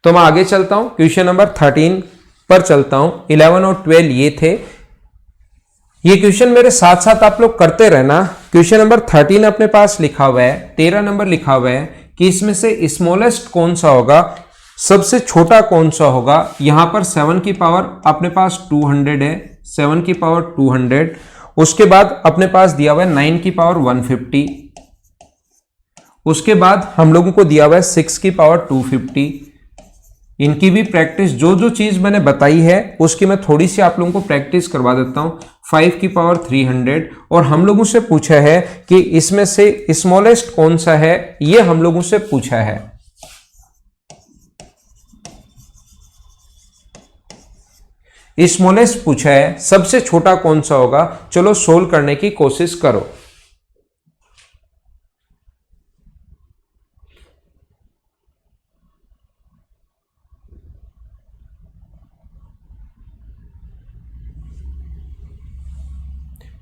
तो मैं आगे चलता हूं, क्वेश्चन नंबर 13 पर चलता हूं। 11 और 12 ये थे। ये क्वेश्चन मेरे साथ साथ आप लोग करते रहना। क्वेश्चन नंबर 13 अपने पास लिखा हुआ है, 13 नंबर लिखा हुआ है कि इसमें से स्मॉलेस्ट कौन सा होगा, सबसे छोटा कौन सा होगा। यहां पर 7 की पावर अपने पास 200 है, 7 की पावर 200। उसके बाद अपने पास दिया हुआ है 9 की पावर 150। उसके बाद हम लोगों को दिया हुआ है 6 की पावर 250। इनकी भी प्रैक्टिस, जो जो चीज मैंने बताई है उसकी मैं थोड़ी सी आप लोगों को प्रैक्टिस करवा देता हूं। 5 की पावर 300, और हम लोगों से पूछा है कि इसमें से स्मॉलेस्ट कौन सा है, ये हम लोगों से पूछा है। स्मॉलेस्ट पूछा है, सबसे छोटा कौन सा होगा। चलो सोल्व करने की कोशिश करो।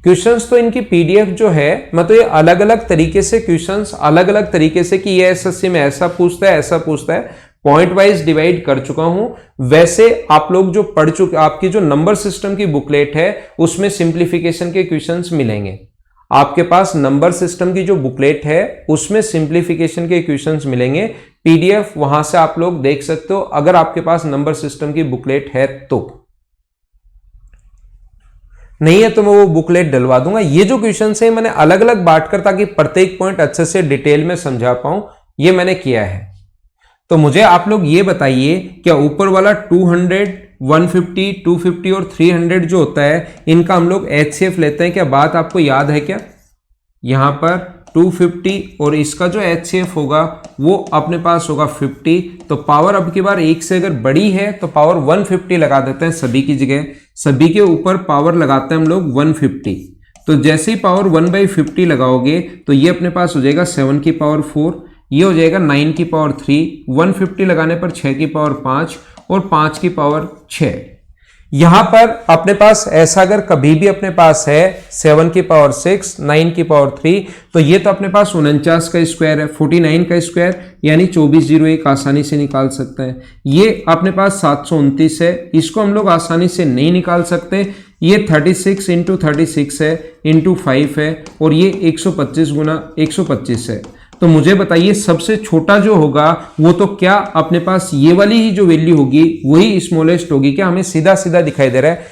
क्वेश्चंस तो इनकी पीडीएफ जो है, मैं तो ये अलग अलग तरीके से क्वेश्चंस अलग अलग तरीके से कि ये एसएससी में ऐसा पूछता है, ऐसा पूछता है, पॉइंट वाइज डिवाइड कर चुका हूं। वैसे आप लोग जो पढ़ चुके, आपकी जो नंबर सिस्टम की बुकलेट है उसमें सिंप्लीफिकेशन के क्वेश्चंस मिलेंगे। आपके पास नंबर सिस्टम की जो बुकलेट है उसमें सिंप्लीफिकेशन के क्वेश्चंस मिलेंगे। पीडीएफ वहां से आप लोग देख सकते हो अगर आपके पास नंबर सिस्टम की बुकलेट है तो। नहीं है तो मैं वो बुकलेट डलवा दूंगा। ये जो क्वेश्चन है मैंने अलग अलग बांट कर, ताकि प्रत्येक पॉइंट अच्छे से डिटेल में समझा पाऊं, ये मैंने किया है। तो मुझे आप लोग ये बताइए, क्या ऊपर वाला 200, 150, 250 और 300 जो होता है इनका हम लोग HCF लेते हैं क्या? बात आपको याद है क्या? यहां पर 250 और इसका जो HCF होगा वो अपने पास होगा 50। तो पावर अब की बार एक से अगर बड़ी है तो पावर 150 लगा देते हैं सभी की जगह। सभी के ऊपर पावर लगाते हैं हम लोग 150। तो जैसे ही पावर 1/50 लगाओगे तो ये अपने पास हो जाएगा 7 की पावर 4, ये हो जाएगा 9 की पावर 3, 150 लगाने पर 6 की पावर 5 और 5 की पावर 6। यहां पर अपने पास ऐसा अगर कभी भी अपने पास है 7 की पावर 6, 9 की पावर 3, तो ये तो अपने पास 49 का स्क्वायर है, 49 का स्क्वायर यानी 2401 आसानी से निकाल सकते हैं। ये अपने पास 729 है, इसको हम लोग आसानी से नहीं निकाल सकते। ये 36 इंटू 36 है, इंटू 5 है, और ये 125 गुना 125 है। तो मुझे बताइए सबसे छोटा जो होगा वो तो क्या अपने पास ये वाली ही जो वैल्यू होगी वही स्मॉलेस्ट होगी क्या? हमें सीधा सीधा दिखाई दे रहा है।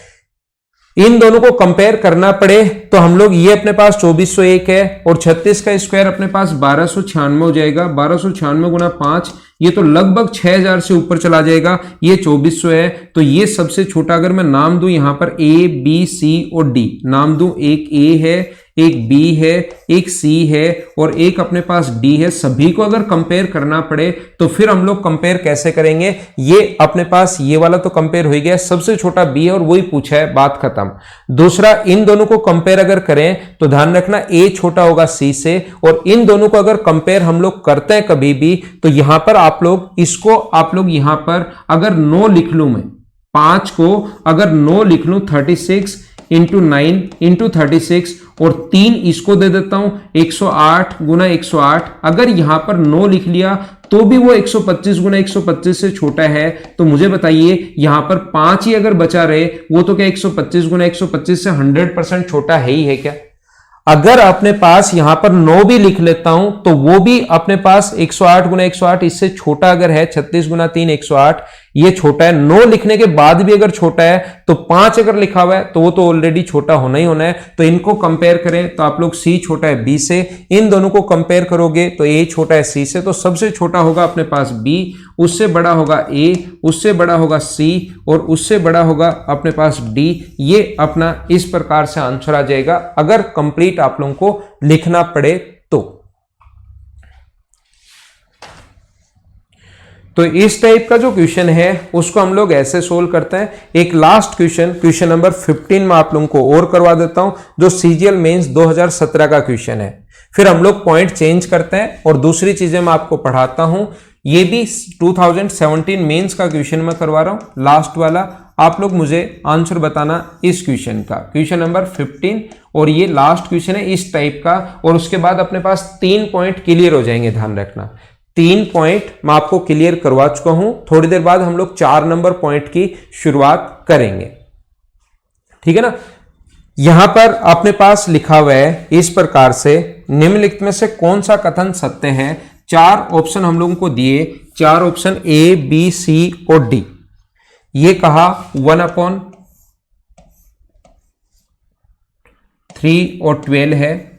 इन दोनों को कंपेयर करना पड़े तो हम लोग, ये अपने पास 2401 है और 36 का स्क्वायर अपने पास 1296 हो जाएगा। 1296 गुना 5, ये तो लगभग 6000 से ऊपर चला जाएगा। ये 2400 है, तो ये सबसे छोटा अगर मैं नाम दूं यहां पर A, B, C और D नाम दूं, एक A है, एक B है, एक C है और एक अपने पास D है। सभी को अगर कंपेयर करना पड़े तो फिर हम लोग कंपेयर कैसे करेंगे? ये अपने पास ये वाला तो कंपेयर हो ही गया, सबसे छोटा B है और वही पूछा है, बात खत्म। दूसरा, इन दोनों को कंपेयर अगर करें तो ध्यान रखना A छोटा होगा C से, और इन दोनों को अगर कंपेयर हम लोग करते हैं कभी भी तो यहां पर आप लोग यहां पर अगर 9 लिख लूं, मैं 5 को अगर 9 लिख लूं 36 इंटू 9 इंटू 36 और 3 इसको दे देता हूं 108 गुना 108, अगर यहां पर 9 लिख लिया तो भी वो 125 गुना 125 से छोटा है। तो मुझे बताइए यहां पर 5 ही अगर बचा रहे, वो तो क्या 125 गुना 125 से 100% छोटा है ही है क्या? अगर अपने पास यहां पर 9 भी लिख लेता हूं तो वो भी अपने पास 108 गुना 108 इससे छोटा अगर है, 36 गुना 3 108, ये छोटा है। 9 लिखने के बाद भी अगर छोटा है तो 5 अगर लिखा हुआ है तो वो तो ऑलरेडी छोटा होना ही होना है। तो इनको कंपेयर करें तो आप लोग C छोटा है B से, इन दोनों को कंपेयर करोगे तो A छोटा है C से, तो सबसे छोटा होगा अपने पास B, उससे बड़ा होगा A, उससे बड़ा होगा C और उससे बड़ा होगा अपने पास D। ये अपना इस प्रकार से आंसर आ जाएगा अगर कंप्लीट आप लोगों को लिखना पड़े तो इस टाइप का जो क्वेश्चन है उसको हम लोग ऐसे सोल्व करते हैं। एक लास्ट क्वेश्चन नंबर 15 में आप लोगों को और करवा देता हूं, जो CGL मेंस 2017 का क्वेश्चन है। फिर हम लोग पॉइंट चेंज करते हैं और दूसरी चीजें मैं आपको पढ़ाता हूं। ये भी 2017 मेंस का क्वेश्चन मैं करवा रहा हूं, लास्ट वाला। आप लोग मुझे आंसर बताना इस क्वेश्चन का, क्वेश्चन नंबर 15, और ये लास्ट क्वेश्चन है इस टाइप का। और उसके बाद अपने पास 3 पॉइंट क्लियर हो जाएंगे, ध्यान रखना। 3 पॉइंट मैं आपको क्लियर करवा चुका हूं। थोड़ी देर बाद हम लोग 4 नंबर पॉइंट की शुरुआत करेंगे, ठीक है ना। यहां पर अपने पास लिखा हुआ है इस प्रकार से, निम्नलिखित में से कौन सा कथन सत्य है? 4 ऑप्शन हम लोगों को दिए, 4 ऑप्शन A B C और D। ये कहा 1/3 और 12 है।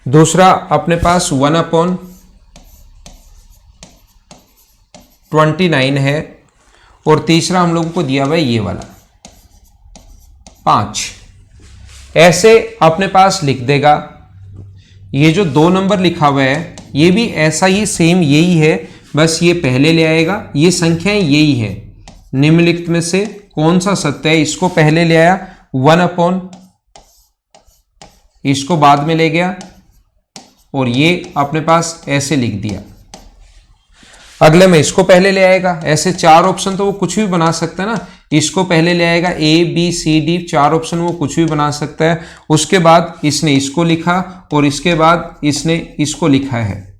दूसरा अपने पास 1/29 है, और तीसरा हम लोगों को दिया हुआ है ये वाला 5। ऐसे अपने पास लिख देगा। ये जो 2 नंबर लिखा हुआ है ये भी ऐसा ही सेम यही है, बस ये पहले ले आएगा। ये संख्याएं यही है, निम्नलिखित में से कौन सा सत्य है, इसको पहले ले आया, 1/, इसको बाद में ले गया और ये अपने पास ऐसे लिख दिया। अगले में इसको पहले ले आएगा। ऐसे 4 ऑप्शन तो वो कुछ भी बना सकता है ना, इसको पहले ले आएगा A B C D, 4 option वो कुछ भी बना सकता है। उसके बाद इसने इसको लिखा और इसके बाद इसने इसको लिखा है।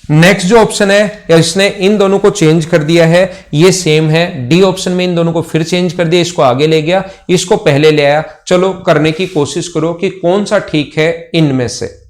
नेक्स्ट जो ऑप्शन है इसने इन दोनों को चेंज कर दिया है, ये सेम है। डी ऑप्शन में इन दोनों को फिर चेंज कर दिया, इसको आगे ले गया, इसको पहले ले आया। चलो करने की कोशिश करो कि कौन सा ठीक है इनमें से।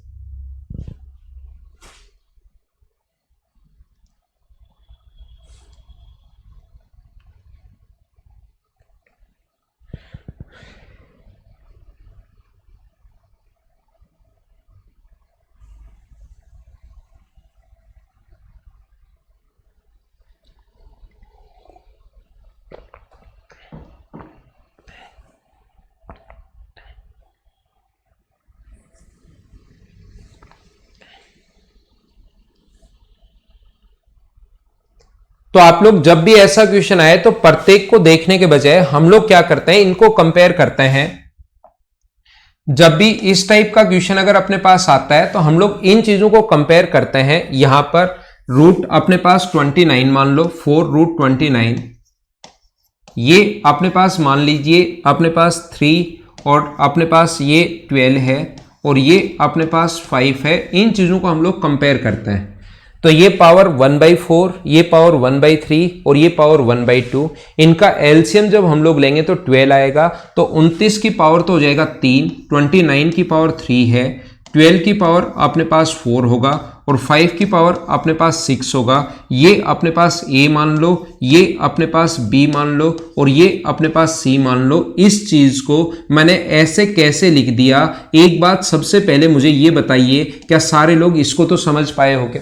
तो आप लोग जब भी ऐसा क्वेश्चन आए तो प्रत्येक को देखने के बजाय हम लोग क्या करते हैं, इनको कंपेयर करते हैं। जब भी इस टाइप का क्वेश्चन अगर अपने पास आता है तो हम लोग इन चीजों को कंपेयर करते हैं। यहां पर रूट अपने पास 29 मान लो, 4√29, ये अपने पास मान लीजिए अपने पास 3 और अपने पास ये 12 है और ये अपने पास 5 है। इन चीजों को हम लोग कंपेयर करते हैं। तो ये पावर 1/4, ये पावर 1/3 और ये पावर 1/2, इनका एलसीएम जब हम लोग लेंगे तो 12 आएगा। तो 29 की पावर तो हो जाएगा 3, 29 की पावर 3 है, 12 की पावर अपने पास 4 होगा और 5 की पावर अपने पास 6 होगा। ये अपने पास A मान लो, ये अपने पास B मान लो और ये अपने पास C मान लो। इस चीज को मैंने ऐसे कैसे लिख दिया? एक बात सबसे पहले मुझे ये बताइए, क्या सारे लोग इसको तो समझ पाए हो क्या?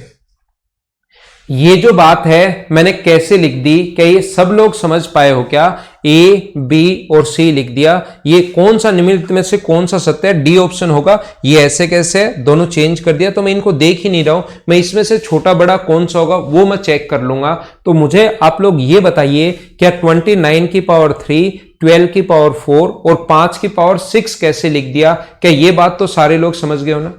ये जो बात है मैंने कैसे लिख दी, क्या ये सब लोग समझ पाए हो क्या? ए, बी और सी लिख दिया। ये कौन सा निम्नलिखित में से कौन सा सत्य है? डी ऑप्शन होगा। ये ऐसे कैसे है? दोनों चेंज कर दिया, तो मैं इनको देख ही नहीं रहा हूं। मैं इसमें से छोटा बड़ा कौन सा होगा वो मैं चेक कर लूंगा। तो मुझे आप लोग ये बताइए, क्या 29 की पावर 3, 12 की पावर 4 और 5 की पावर 6 कैसे लिख दिया? क्या ये बात तो सारे लोग समझ गए हो ना?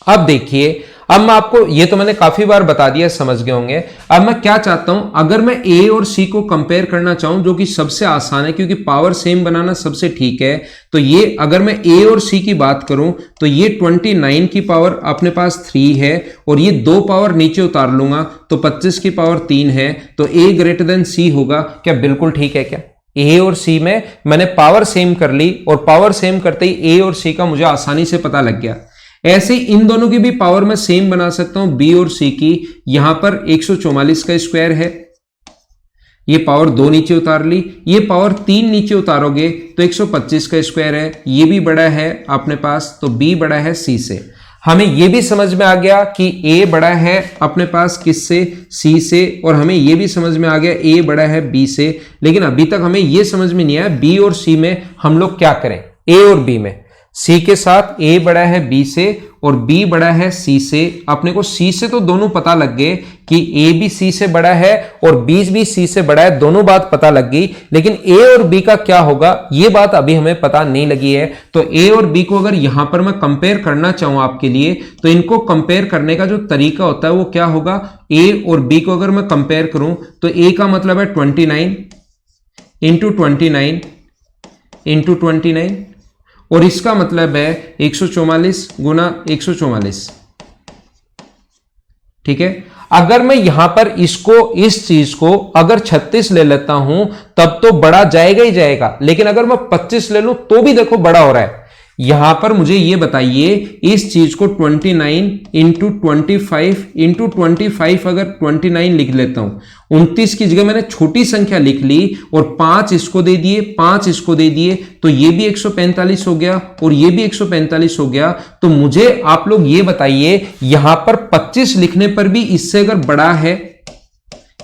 अब देखिए, अब मैं आपको, ये तो मैंने काफी बार बता दिया, समझ गए होंगे। अब मैं क्या चाहता हूं, अगर मैं ए और सी को कंपेयर करना चाहूं, जो कि सबसे आसान है क्योंकि पावर सेम बनाना सबसे ठीक है, तो ये अगर मैं ए और सी की बात करूं तो ये 29 की पावर अपने पास 3 है और ये 2 पावर नीचे उतार लूंगा तो 25 की पावर 3 है, तो ए ग्रेटर देन सी होगा। क्या बिल्कुल ठीक है? क्या ए और सी में मैंने पावर सेम कर ली और पावर सेम करते ही ए और सी का मुझे आसानी से पता लग गया। ऐसे इन दोनों की भी पावर मैं सेम बना सकता हूं, बी और सी की। यहां पर 144 का स्क्वायर है, ये पावर 2 नीचे उतार ली, ये पावर 3 नीचे उतारोगे तो 125 का स्क्वायर है, ये भी बड़ा है अपने पास, तो बी बड़ा है सी से। हमें यह भी समझ में आ गया कि ए बड़ा है अपने पास किससे? सी से। और हमें यह भी समझ में आ गया ए बड़ा है बी से। लेकिन अभी तक हमें यह समझ में नहीं आया बी और सी में हम लोग क्या करें। ए और बी में सी के साथ ए बड़ा है बी से और बी बड़ा है सी से। अपने को सी से तो दोनों पता लग गए कि ए भी सी से बड़ा है और बी भी सी से बड़ा है, दोनों बात पता लग गई। लेकिन ए और बी का क्या होगा ये बात अभी हमें पता नहीं लगी है। तो ए और बी को अगर यहां पर मैं कंपेयर करना चाहूं आपके लिए, तो इनको कंपेयर करने का जो तरीका होता है वो क्या होगा? ए और बी को अगर मैं कंपेयर करूं तो ए का मतलब है 29 इंटू 29 इंटू 29 और इसका मतलब है 144 गुना 144। ठीक है, अगर मैं यहां पर इसको, इस चीज को अगर 36 ले लेता हूं तब तो बड़ा जाएगा ही जाएगा, लेकिन अगर मैं 25 ले लूं तो भी देखो बड़ा हो रहा है। यहां पर मुझे ये बताइए, इस चीज को 29 इंटू 25 इंटू 25 अगर 29 लिख लेता हूं, 29 की जगह मैंने छोटी संख्या लिख ली और 5 इसको दे दिए, 5 इसको दे दिए, तो ये भी 145 हो गया और ये भी 145 हो गया। तो मुझे आप लोग ये बताइए, यहां पर 25 लिखने पर भी इससे अगर बड़ा है,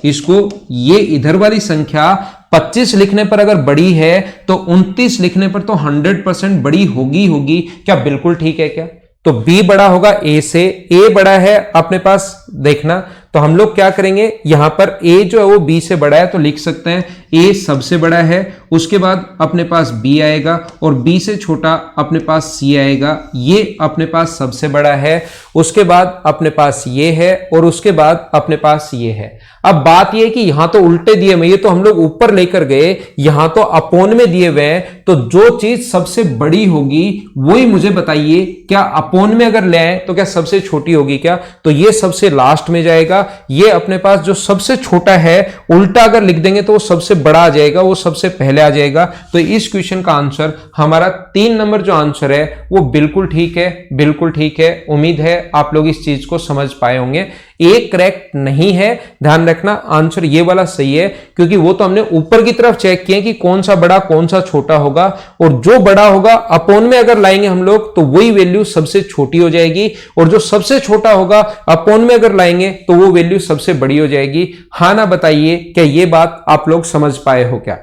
इसको ये इधर वाली संख्या 25 लिखने पर अगर बड़ी है तो 29 लिखने पर तो 100% बड़ी होगी। क्या बिल्कुल ठीक है? क्या तो बी बड़ा होगा ए से, ए बड़ा है अपने पास, देखना। तो हम लोग क्या करेंगे, यहां पर ए जो है वो बी से बड़ा है तो लिख सकते हैं ए सबसे बड़ा है, उसके बाद अपने पास बी आएगा और बी से छोटा अपने पास सी आएगा, ये अपने पास सबसे बड़ा है, उसके बाद अपने पास ये है और उसके बाद अपने पास ये है। अब बात ये कि यहां तो उल्टे दिए हुए, ये तो हम लोग ऊपर लेकर गए, यहां तो अपोन में दिए हुए हैं, तो जो चीज सबसे बड़ी होगी वही मुझे बताइए। क्या अपोन में अगर ले आए तो क्या सबसे छोटी होगी? क्या तो ये सबसे लास्ट में जाएगा, ये अपने पास जो सबसे छोटा है उल्टा अगर लिख देंगे तो वो सबसे बड़ा आ जाएगा, वो सबसे पहले आ जाएगा। तो इस क्वेश्चन का आंसर हमारा 3 नंबर जो आंसर है वो बिल्कुल ठीक है, बिल्कुल ठीक है। उम्मीद है आप लोग इस चीज को समझ पाए होंगे। एक करेक्ट नहीं है, ध्यान रखना, आंसर ये वाला सही है, क्योंकि वो तो हमने ऊपर की तरफ चेक किए कि कौन सा बड़ा कौन सा छोटा होगा, और जो बड़ा होगा अपोन में अगर लाएंगे हम लोग तो वही वैल्यू सबसे छोटी हो जाएगी, और जो सबसे छोटा होगा अपोन में अगर लाएंगे तो वो वैल्यू सबसे बड़ी हो जाएगी। हाँ ना बताइए, क्या ये बात आप लोग समझ पाए हो क्या?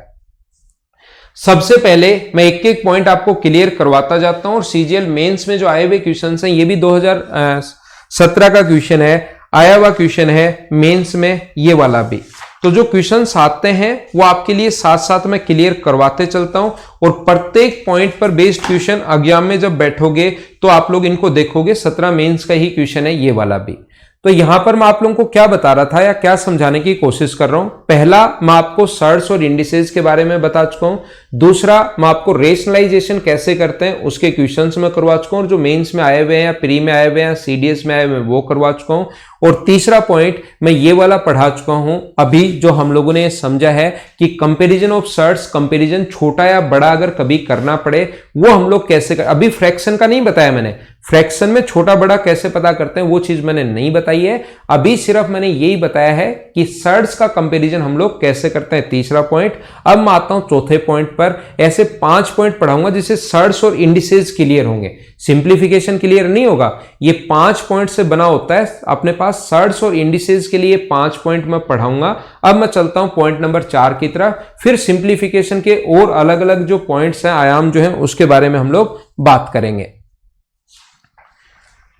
सबसे पहले मैं एक एक पॉइंट आपको क्लियर करवाता जाता हूं, और सीजीएल मेंस में जो आए हुए क्वेश्चन हैं ये भी 2017 का क्वेश्चन है, आया हुआ क्वेश्चन है मेंस में, ये वाला भी। तो जो क्वेश्चंस आते हैं वो आपके लिए साथ साथ मैं क्लियर करवाते चलता हूं, और प्रत्येक पॉइंट पर बेस्ड क्वेश्चन एग्जाम में जब बैठोगे तो आप लोग इनको देखोगे। 17 मेंस का ही क्वेश्चन है ये वाला भी। तो यहां पर मैं आप लोगों को क्या बता रहा था या क्या समझाने की कोशिश कर रहा हूं, पहला मैं आपको सर्ट्स और इंडिसेस के बारे में बता चुका हूं, दूसरा मैं आपको रेशनलाइजेशन कैसे करते हैं उसके क्वेश्चंस में करवा चुका हूं, जो मेंस में आए हुए हैं या प्री में आए हुए हैं, सीडीएस में आए हुए हैं वो करवा चुका हूं, और तीसरा पॉइंट मैं ये वाला पढ़ा चुका हूं अभी, जो हम लोगों ने समझा है कि कंपैरिजन ऑफ सर्ट्स, कंपैरिजन छोटा या बड़ा अगर कभी करना पड़े वो हम लोग कैसे कर, अभी फ्रैक्शन का नहीं बताया मैंने, फ्रैक्शन में छोटा बड़ा कैसे पता करते हैं वो चीज मैंने नहीं बताई। बताई है, अभी सिर्फ मैंने यही बताया है कि सर्ड्स का कंपैरिजन हम लोग कैसे करते हैं, तीसरा पॉइंट। अब मैं आता हूं चौथे पॉइंट पर। ऐसे 5 पॉइंट पढ़ाऊंगा जिससे सर्ड्स और इंडिसेस क्लियर होंगे, सिंप्लीफिकेशन क्लियर नहीं होगा। ये 5 पॉइंट से बना होता है अपने पास सर्ड्स और इंडिसेस के लिए 5 पॉइंट मैं पढ़ाऊंगा। अब मैं चलता हूं पॉइंट नंबर 4 की तरफ, फिर सिंप्लीफिकेशन के और अलग अलग जो पॉइंट्स हैं, आयाम जो है, उसके बारे में हम लोग बात करेंगे।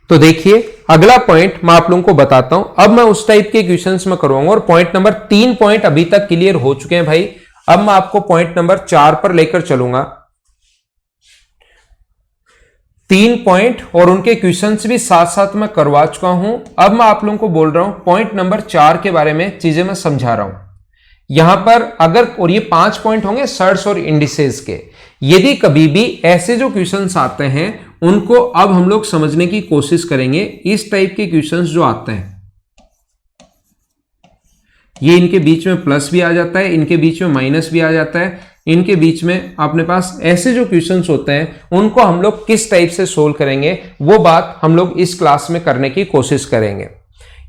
तो देखिए अगला पॉइंट मैं आप लोगों को बताता हूं। अब मैं उस टाइप के क्वेश्चंस में करवाऊंगा और पॉइंट नंबर 3 पॉइंट अभी तक क्लियर हो चुके हैं भाई। अब मैं आपको पॉइंट नंबर 4 पर लेकर चलूंगा। 3 पॉइंट और उनके क्वेश्चंस भी साथ साथ मैं करवा चुका हूं। अब मैं आप लोगों को बोल रहा हूं पॉइंट नंबर 4 के बारे में चीजें मैं समझा रहा हूं यहां पर। अगर और ये 5 पॉइंट होंगे सर्ड्स और इंडिसेस के। यदि कभी भी ऐसे जो क्वेश्चंस आते हैं उनको अब हम लोग समझने की कोशिश करेंगे। इस टाइप के क्वेश्चंस जो आते हैं, ये इनके बीच में प्लस भी आ जाता है, इनके बीच में माइनस भी आ जाता है, इनके बीच में अपने पास ऐसे जो क्वेश्चंस होते हैं उनको हम लोग किस टाइप से सोल्व करेंगे, वो बात हम लोग इस क्लास में करने की कोशिश करेंगे।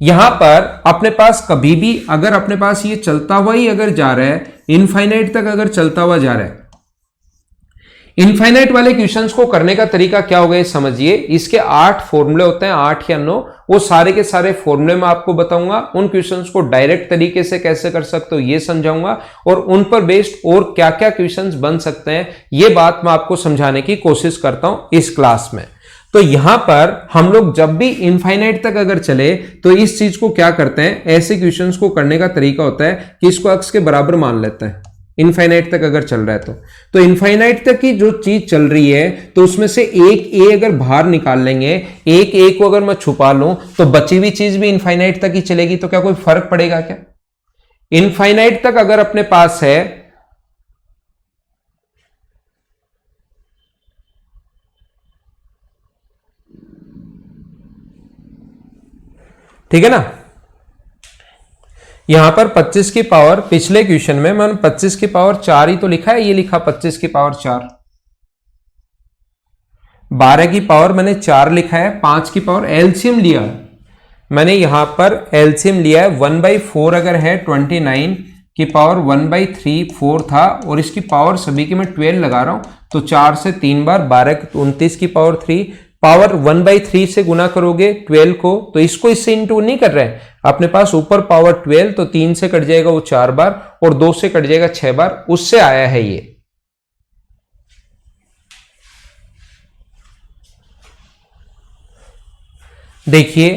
यहां पर अपने पास कभी भी अगर अपने पास ये चलता हुआ ही अगर जा रहा है, इनफाइनाइट तक अगर चलता हुआ जा रहा है, इनफाइनाइट वाले क्वेश्चंस को करने का तरीका क्या होगा ये समझिए। इसके 8 फॉर्मूले होते हैं, 8 या 9, वो सारे के सारे फॉर्मूले मैं आपको बताऊंगा। उन क्वेश्चंस को डायरेक्ट तरीके से कैसे कर सकते हो ये समझाऊंगा, और उन पर बेस्ड और क्या क्या क्वेश्चंस बन सकते हैं ये बात मैं आपको समझाने की कोशिश करता हूं इस क्लास में। तो यहां पर हम लोग जब भी इनफाइनाइट तक अगर चले तो इस चीज को क्या करते हैं, ऐसे क्वेश्चंस को करने का तरीका होता है कि इसको अक्स के बराबर मान लेते हैं। इनफाइनाइट तक अगर चल रहा है तो इनफाइनाइट तक की जो चीज चल रही है तो उसमें से एक ए अगर बाहर निकाल लेंगे, एक ए को अगर मैं छुपा लूं तो बची हुई चीज भी इनफाइनाइट तक ही चलेगी। तो क्या कोई फर्क पड़ेगा क्या? इनफाइनाइट तक अगर अपने पास है, ठीक है ना, यहां पर 25 की पावर, पिछले क्वेश्चन में मैंने 25 की पावर 4 ही तो लिखा है, ये लिखा 25 की पावर 4। 12 की पावर मैंने 4 लिखा है, 5 की पावर एलसीएम लिया मैंने, यहां पर एलसीएम लिया है 1/4 अगर है 29 की पावर 1/3 4 था, और इसकी पावर सभी की मैं 12 लगा रहा हूं तो 4 से 3 बार 12 29 की पावर 3, पावर 1/3 से गुना करोगे 12 को, तो इसको इससे इंटू नहीं कर रहे हैं अपने पास, ऊपर पावर 12 तो 3 से कट जाएगा वो 4 बार, और 2 से कट जाएगा 6 बार, उससे आया है ये। देखिए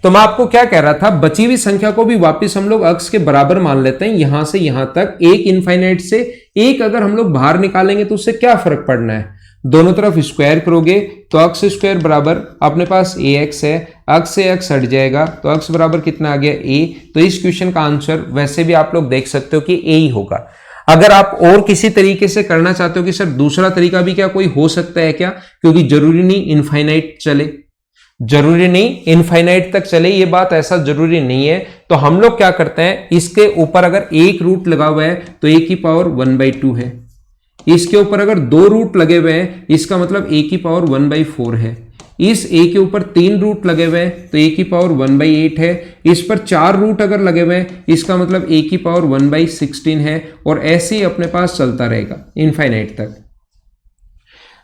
तो मैं आपको क्या कह रहा था, बची हुई संख्या को भी वापस हम लोग अक्स के बराबर मान लेते हैं। यहां से यहां तक एक इनफाइनाइट से एक अगर हम लोग बाहर निकालेंगे तो उससे क्या फर्क पड़ना है, दोनों तरफ स्क्वायर करोगे तो अक्स स्क्वायर बराबर अपने पास ए एक्स है, अक्स से अक्स हट जाएगा तो अक्स बराबर कितना आ गया ए। तो इस क्वेश्चन का आंसर वैसे भी आप लोग देख सकते हो कि ए ही होगा। अगर आप और किसी तरीके से करना चाहते हो कि सर दूसरा तरीका भी क्या कोई हो सकता है क्या, क्योंकि जरूरी नहीं इनफाइनाइट चले, जरूरी नहीं इनफाइनाइट तक चले, ये बात ऐसा जरूरी नहीं है। तो हम लोग क्या करते हैं, इसके ऊपर अगर एक रूट लगा हुआ है तो ए की पावर 1/2 है, इसके ऊपर अगर 2 रूट लगे हुए हैं इसका मतलब ए की पावर 1/4 है, इस ए के ऊपर 3 रूट लगे हुए हैं तो ए की पावर 1/8 है, इस पर 4 रूट अगर लगे हुए हैं इसका मतलब ए की पावर 1/16 है, और ऐसे ही अपने पास चलता रहेगा इनफाइनाइट तक।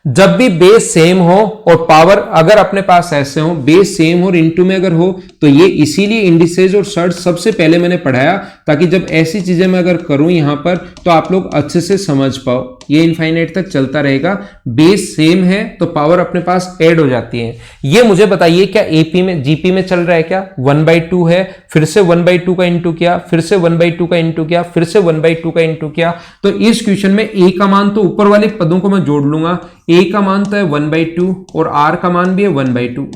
जब भी बेस सेम हो और पावर अगर अपने पास ऐसे हो, बेस सेम हो और इनटू में अगर हो, तो ये इसीलिए इंडिसेज और सर्च सबसे पहले मैंने पढ़ाया, ताकि जब ऐसी चीजें मैं अगर करूं यहां पर तो आप लोग अच्छे से समझ पाओ। ये इनफाइनाइट तक चलता रहेगा, बेस सेम है तो पावर अपने पास ऐड हो जाती है। ये मुझे बताइए क्या एपी में जीपी में चल रहा है क्या, 1/2 है, फिर से 1/2 का इंटू किया, फिर से 1/2 का इंटू किया, फिर से 1/2 का इंटू किया, तो इस क्वेश्चन में ए का मान तो ऊपर वाले पदों को मैं जोड़ लूंगा, ए का मान तो है 1/2 और आर का मान भी है 1/2।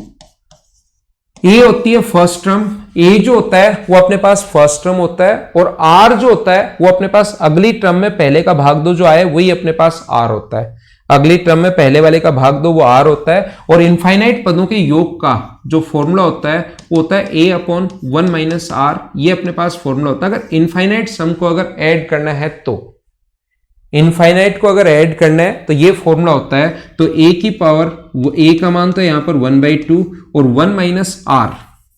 ए होती है फर्स्ट टर्म, ए जो होता है वो अपने पास फर्स्ट टर्म होता है, और आर जो होता है वो अपने पास अगली टर्म में पहले का भाग दो जो आए वही अपने पास आर होता है, अगली टर्म में पहले वाले का भाग दो वो आर होता है। और इनफाइनाइट पदों के योग का जो फॉर्मूला होता है वो होता है a/1 - r, ये अपने पास फॉर्मूला होता है। अगर इनफाइनाइट सम को अगर ऐड करना है, तो इनफाइनाइट को अगर ऐड करना है तो ये फॉर्मूला होता है। तो a की पावर, वो a का मान तो यहां पर 1/2 और 1 - r,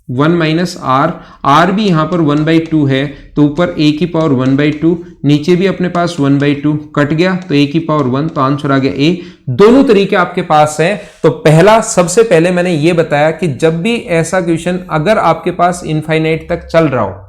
1 माइनस आर, आर भी यहां पर 1/2 है तो ऊपर a की पावर 1/2, नीचे भी अपने पास 1/2 कट गया तो a की पावर 1, तो आंसर आ गया a। दोनों तरीके आपके पास हैं। तो पहला, सबसे पहले मैंने ये बताया कि जब भी ऐसा क्वेश्चन अगर आपके पास इनफाइनाइट तक चल रहा हो,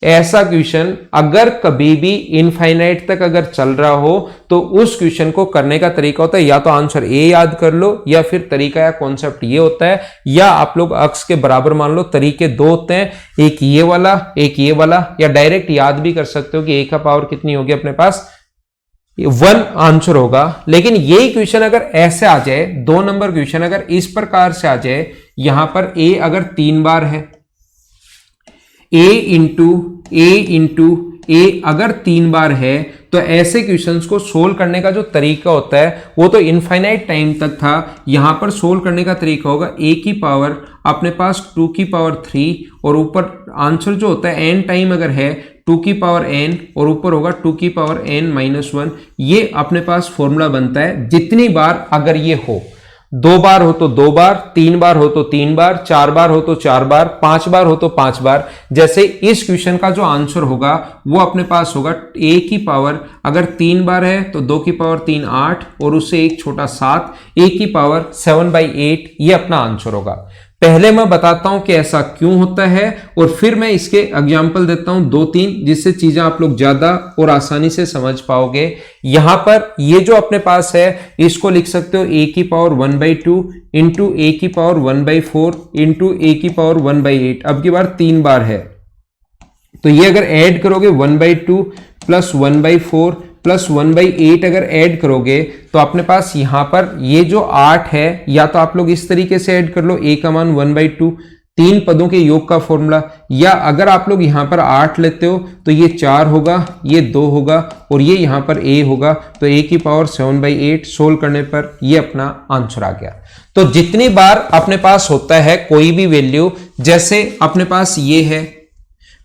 ऐसा क्वेश्चन अगर कभी भी इनफाइनाइट तक अगर चल रहा हो तो उस क्वेश्चन को करने का तरीका होता है या तो आंसर ए याद कर लो, या फिर तरीका या कॉन्सेप्ट ये होता है, या आप लोग अक्स के बराबर मान लो। तरीके दो होते हैं, एक ये वाला एक ये वाला, या डायरेक्ट याद भी कर सकते हो कि ए का पावर कितनी होगी अपने पास 1 आंसर होगा। लेकिन यही क्वेश्चन अगर ऐसे आ जाए, 2 नंबर क्वेश्चन अगर इस प्रकार से आ जाए, यहां पर ए अगर 3 बार है, ए इंटू ए अगर 3 बार है, तो ऐसे क्वेश्चंस को सोल्व करने का जो तरीका होता है वो तो इनफाइनाइट टाइम तक था। यहां पर सोल्व करने का तरीका होगा ए की पावर अपने पास 2 की पावर 3, और ऊपर आंसर जो होता है n टाइम अगर है 2 की पावर n, और ऊपर होगा 2 की पावर n-1। ये अपने पास फॉर्मूला बनता है जितनी बार अगर ये हो, 2 बार हो तो 2 बार, 3 बार हो तो 3 बार, 4 बार हो तो 4 बार, 5 बार हो तो 5 बार। जैसे इस क्वेश्चन का जो आंसर होगा वो अपने पास होगा a की पावर अगर 3 बार है तो 2 की पावर 3 8, और उससे एक छोटा 7, a की पावर 7/8, ये अपना आंसर होगा। पहले मैं बताता हूं कि ऐसा क्यों होता है, और फिर मैं इसके एग्जाम्पल देता हूं 2-3, जिससे चीजें आप लोग ज्यादा और आसानी से समझ पाओगे। यहां पर ये जो अपने पास है इसको लिख सकते हो a की पावर 1/2 इंटू a की पावर 1/4 इंटू a की पावर 1/8। अब की बार 3 बार है तो ये अगर ऐड करोगे 1/2 प्लस 1/4 प्लस 1/8 अगर ऐड करोगे तो अपने पास यहां पर ये जो 8 है, या तो आप लोग इस तरीके से ऐड कर लो a का मान 1/2, 3 पदों के योग का फॉर्मूला, या अगर आप लोग यहां पर 8 लेते हो तो ये 4 होगा, ये 2 होगा, और ये यहां पर a होगा, तो a की पावर 7/8 सोल्व करने पर ये अपना आंसर आ गया। तो जितनी बार अपने पास होता है कोई भी वैल्यू, जैसे अपने पास ये है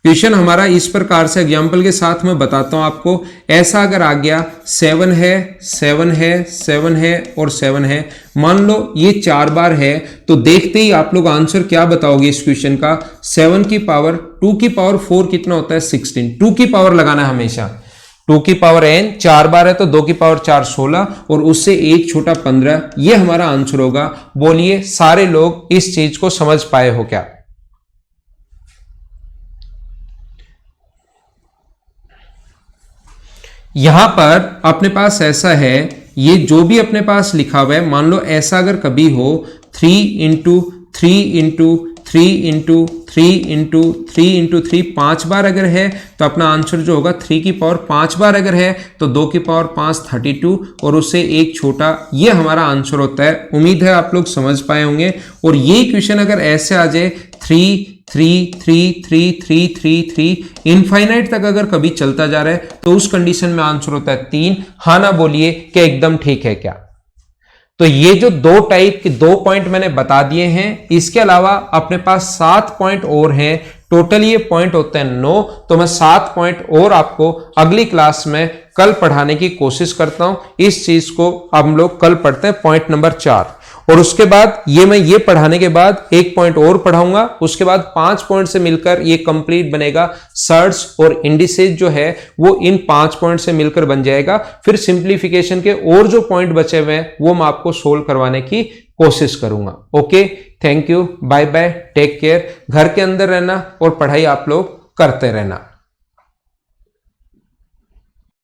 क्वेश्चन हमारा इस प्रकार से एग्जाम्पल के साथ मैं बताता हूं आपको। ऐसा अगर आ गया 7 है 7 है 7 है और 7 है, मान लो ये 4 बार है, तो देखते ही आप लोग आंसर क्या बताओगे इस क्वेश्चन का। 7 की पावर 2 की पावर 4 कितना होता है 16, 2 की पावर लगाना हमेशा, 2 की पावर n 4 बार है तो 2 की पावर 4 16, और उससे एक छोटा 15, ये हमारा आंसर होगा। बोलिए सारे लोग इस चीज को समझ पाए हो क्या? यहां पर अपने पास ऐसा है, ये जो भी अपने पास लिखा हुआ है, मान लो ऐसा अगर कभी हो 3 into 3 into 3 into 3 into 3 into 3 5 बार अगर है तो अपना आंसर जो होगा 3 की पावर 5 बार अगर है तो 2 की पावर 5 32, और उससे एक छोटा, ये हमारा आंसर होता है। उम्मीद है आप लोग समझ पाए होंगे। और ये क्वेश्चन अगर ऐसे आ जाए 3 3 3 3 3 3 3 इनफाइनाइट तक अगर कभी चलता जा रहा है तो उस कंडीशन में आंसर होता है 3। हाँ ना बोलिए कि एकदम ठीक है क्या? तो ये जो 2 टाइप के 2 पॉइंट मैंने बता दिए हैं, इसके अलावा अपने पास 7 पॉइंट और हैं। टोटल ये पॉइंट होते हैं 9, तो मैं 7 पॉइंट और आपको अगली क्लास में कल पढ़ाने की कोशिश करता हूं। इस चीज को हम लोग कल पढ़ते हैं पॉइंट नंबर 4, और उसके बाद ये पढ़ाने के बाद एक पॉइंट और पढ़ाऊंगा। उसके बाद 5 पॉइंट से मिलकर ये कंप्लीट बनेगा। सर्च और इंडिसेज जो है वो इन 5 पॉइंट से मिलकर बन जाएगा। फिर सिंप्लीफिकेशन के और जो पॉइंट बचे हुए हैं वो मैं आपको सोल्व करवाने की कोशिश करूंगा। Okay, thank you, bye bye, take care. घर के अंदर रहना और पढ़ाई आप लोग करते रहना।